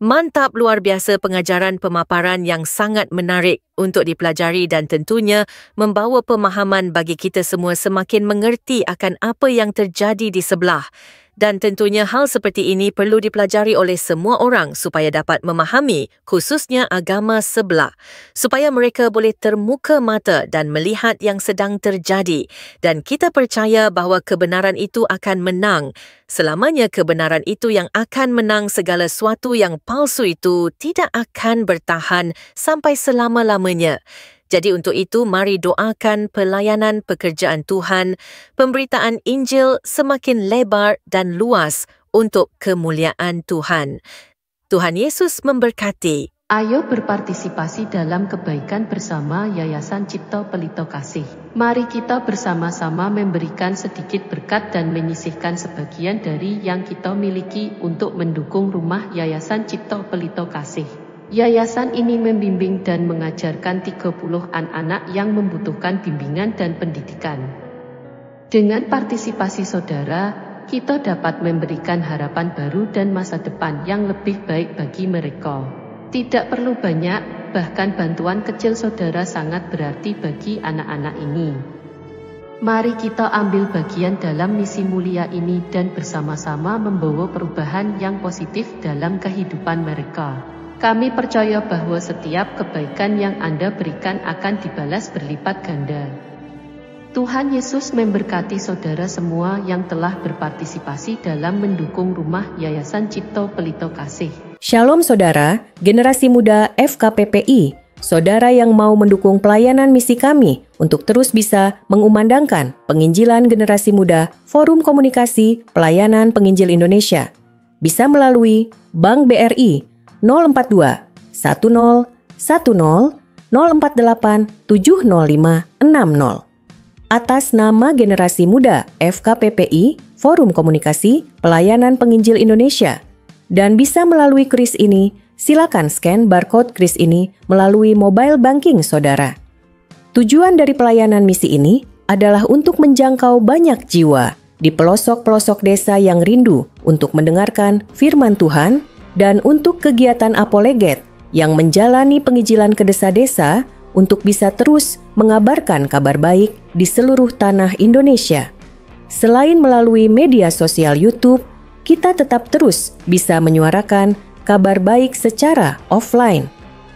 Mantap, luar biasa pengajaran pemaparan yang sangat menarik untuk dipelajari dan tentunya membawa pemahaman bagi kita semua semakin mengerti akan apa yang terjadi di sebelah. Dan tentunya hal seperti ini perlu dipelajari oleh semua orang supaya dapat memahami khususnya agama sebelah. Supaya mereka boleh termuka mata dan melihat yang sedang terjadi. Dan kita percaya bahawa kebenaran itu akan menang. Selamanya kebenaran itu yang akan menang, segala sesuatu yang palsu itu tidak akan bertahan sampai selama-lamanya. Jadi untuk itu, mari doakan pelayanan pekerjaan Tuhan, pemberitaan Injil semakin lebar dan luas untuk kemuliaan Tuhan. Tuhan Yesus memberkati. Ayo berpartisipasi dalam kebaikan bersama Yayasan Cipto Pelito Kasih. Mari kita bersama-sama memberikan sedikit berkat dan menyisihkan sebagian dari yang kita miliki untuk mendukung rumah Yayasan Cipto Pelito Kasih. Yayasan ini membimbing dan mengajarkan 30 anak-anak yang membutuhkan bimbingan dan pendidikan. Dengan partisipasi saudara, kita dapat memberikan harapan baru dan masa depan yang lebih baik bagi mereka. Tidak perlu banyak, bahkan bantuan kecil saudara sangat berarti bagi anak-anak ini. Mari kita ambil bagian dalam misi mulia ini dan bersama-sama membawa perubahan yang positif dalam kehidupan mereka. Kami percaya bahwa setiap kebaikan yang Anda berikan akan dibalas berlipat ganda. Tuhan Yesus memberkati saudara semua yang telah berpartisipasi dalam mendukung rumah Yayasan Cipto Pelito Kasih. Shalom saudara, generasi muda FKPPI, saudara yang mau mendukung pelayanan misi kami untuk terus bisa mengumandangkan penginjilan generasi muda Forum Komunikasi Pelayanan Penginjil Indonesia. Bisa melalui Bank BRI 042 10 10 048 705 60. Atas nama generasi muda FKPPI Forum Komunikasi Pelayanan Penginjil Indonesia. Dan bisa melalui kris ini, silakan scan barcode kris ini melalui mobile banking saudara. Tujuan dari pelayanan misi ini adalah untuk menjangkau banyak jiwa di pelosok-pelosok desa yang rindu untuk mendengarkan firman Tuhan dan untuk kegiatan apoleget yang menjalani penginjilan ke desa-desa untuk bisa terus mengabarkan kabar baik di seluruh tanah Indonesia. Selain melalui media sosial YouTube, kita tetap terus bisa menyuarakan kabar baik secara offline.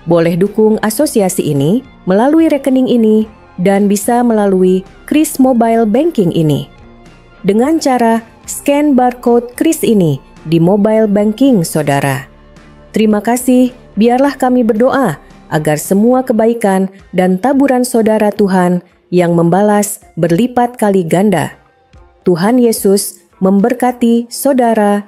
Boleh dukung asosiasi ini melalui rekening ini dan bisa melalui kris mobile banking ini. Dengan cara scan barcode kris ini di mobile banking saudara. Terima kasih, biarlah kami berdoa agar semua kebaikan dan taburan saudara Tuhan yang membalas berlipat kali ganda. Tuhan Yesus memberkati saudara.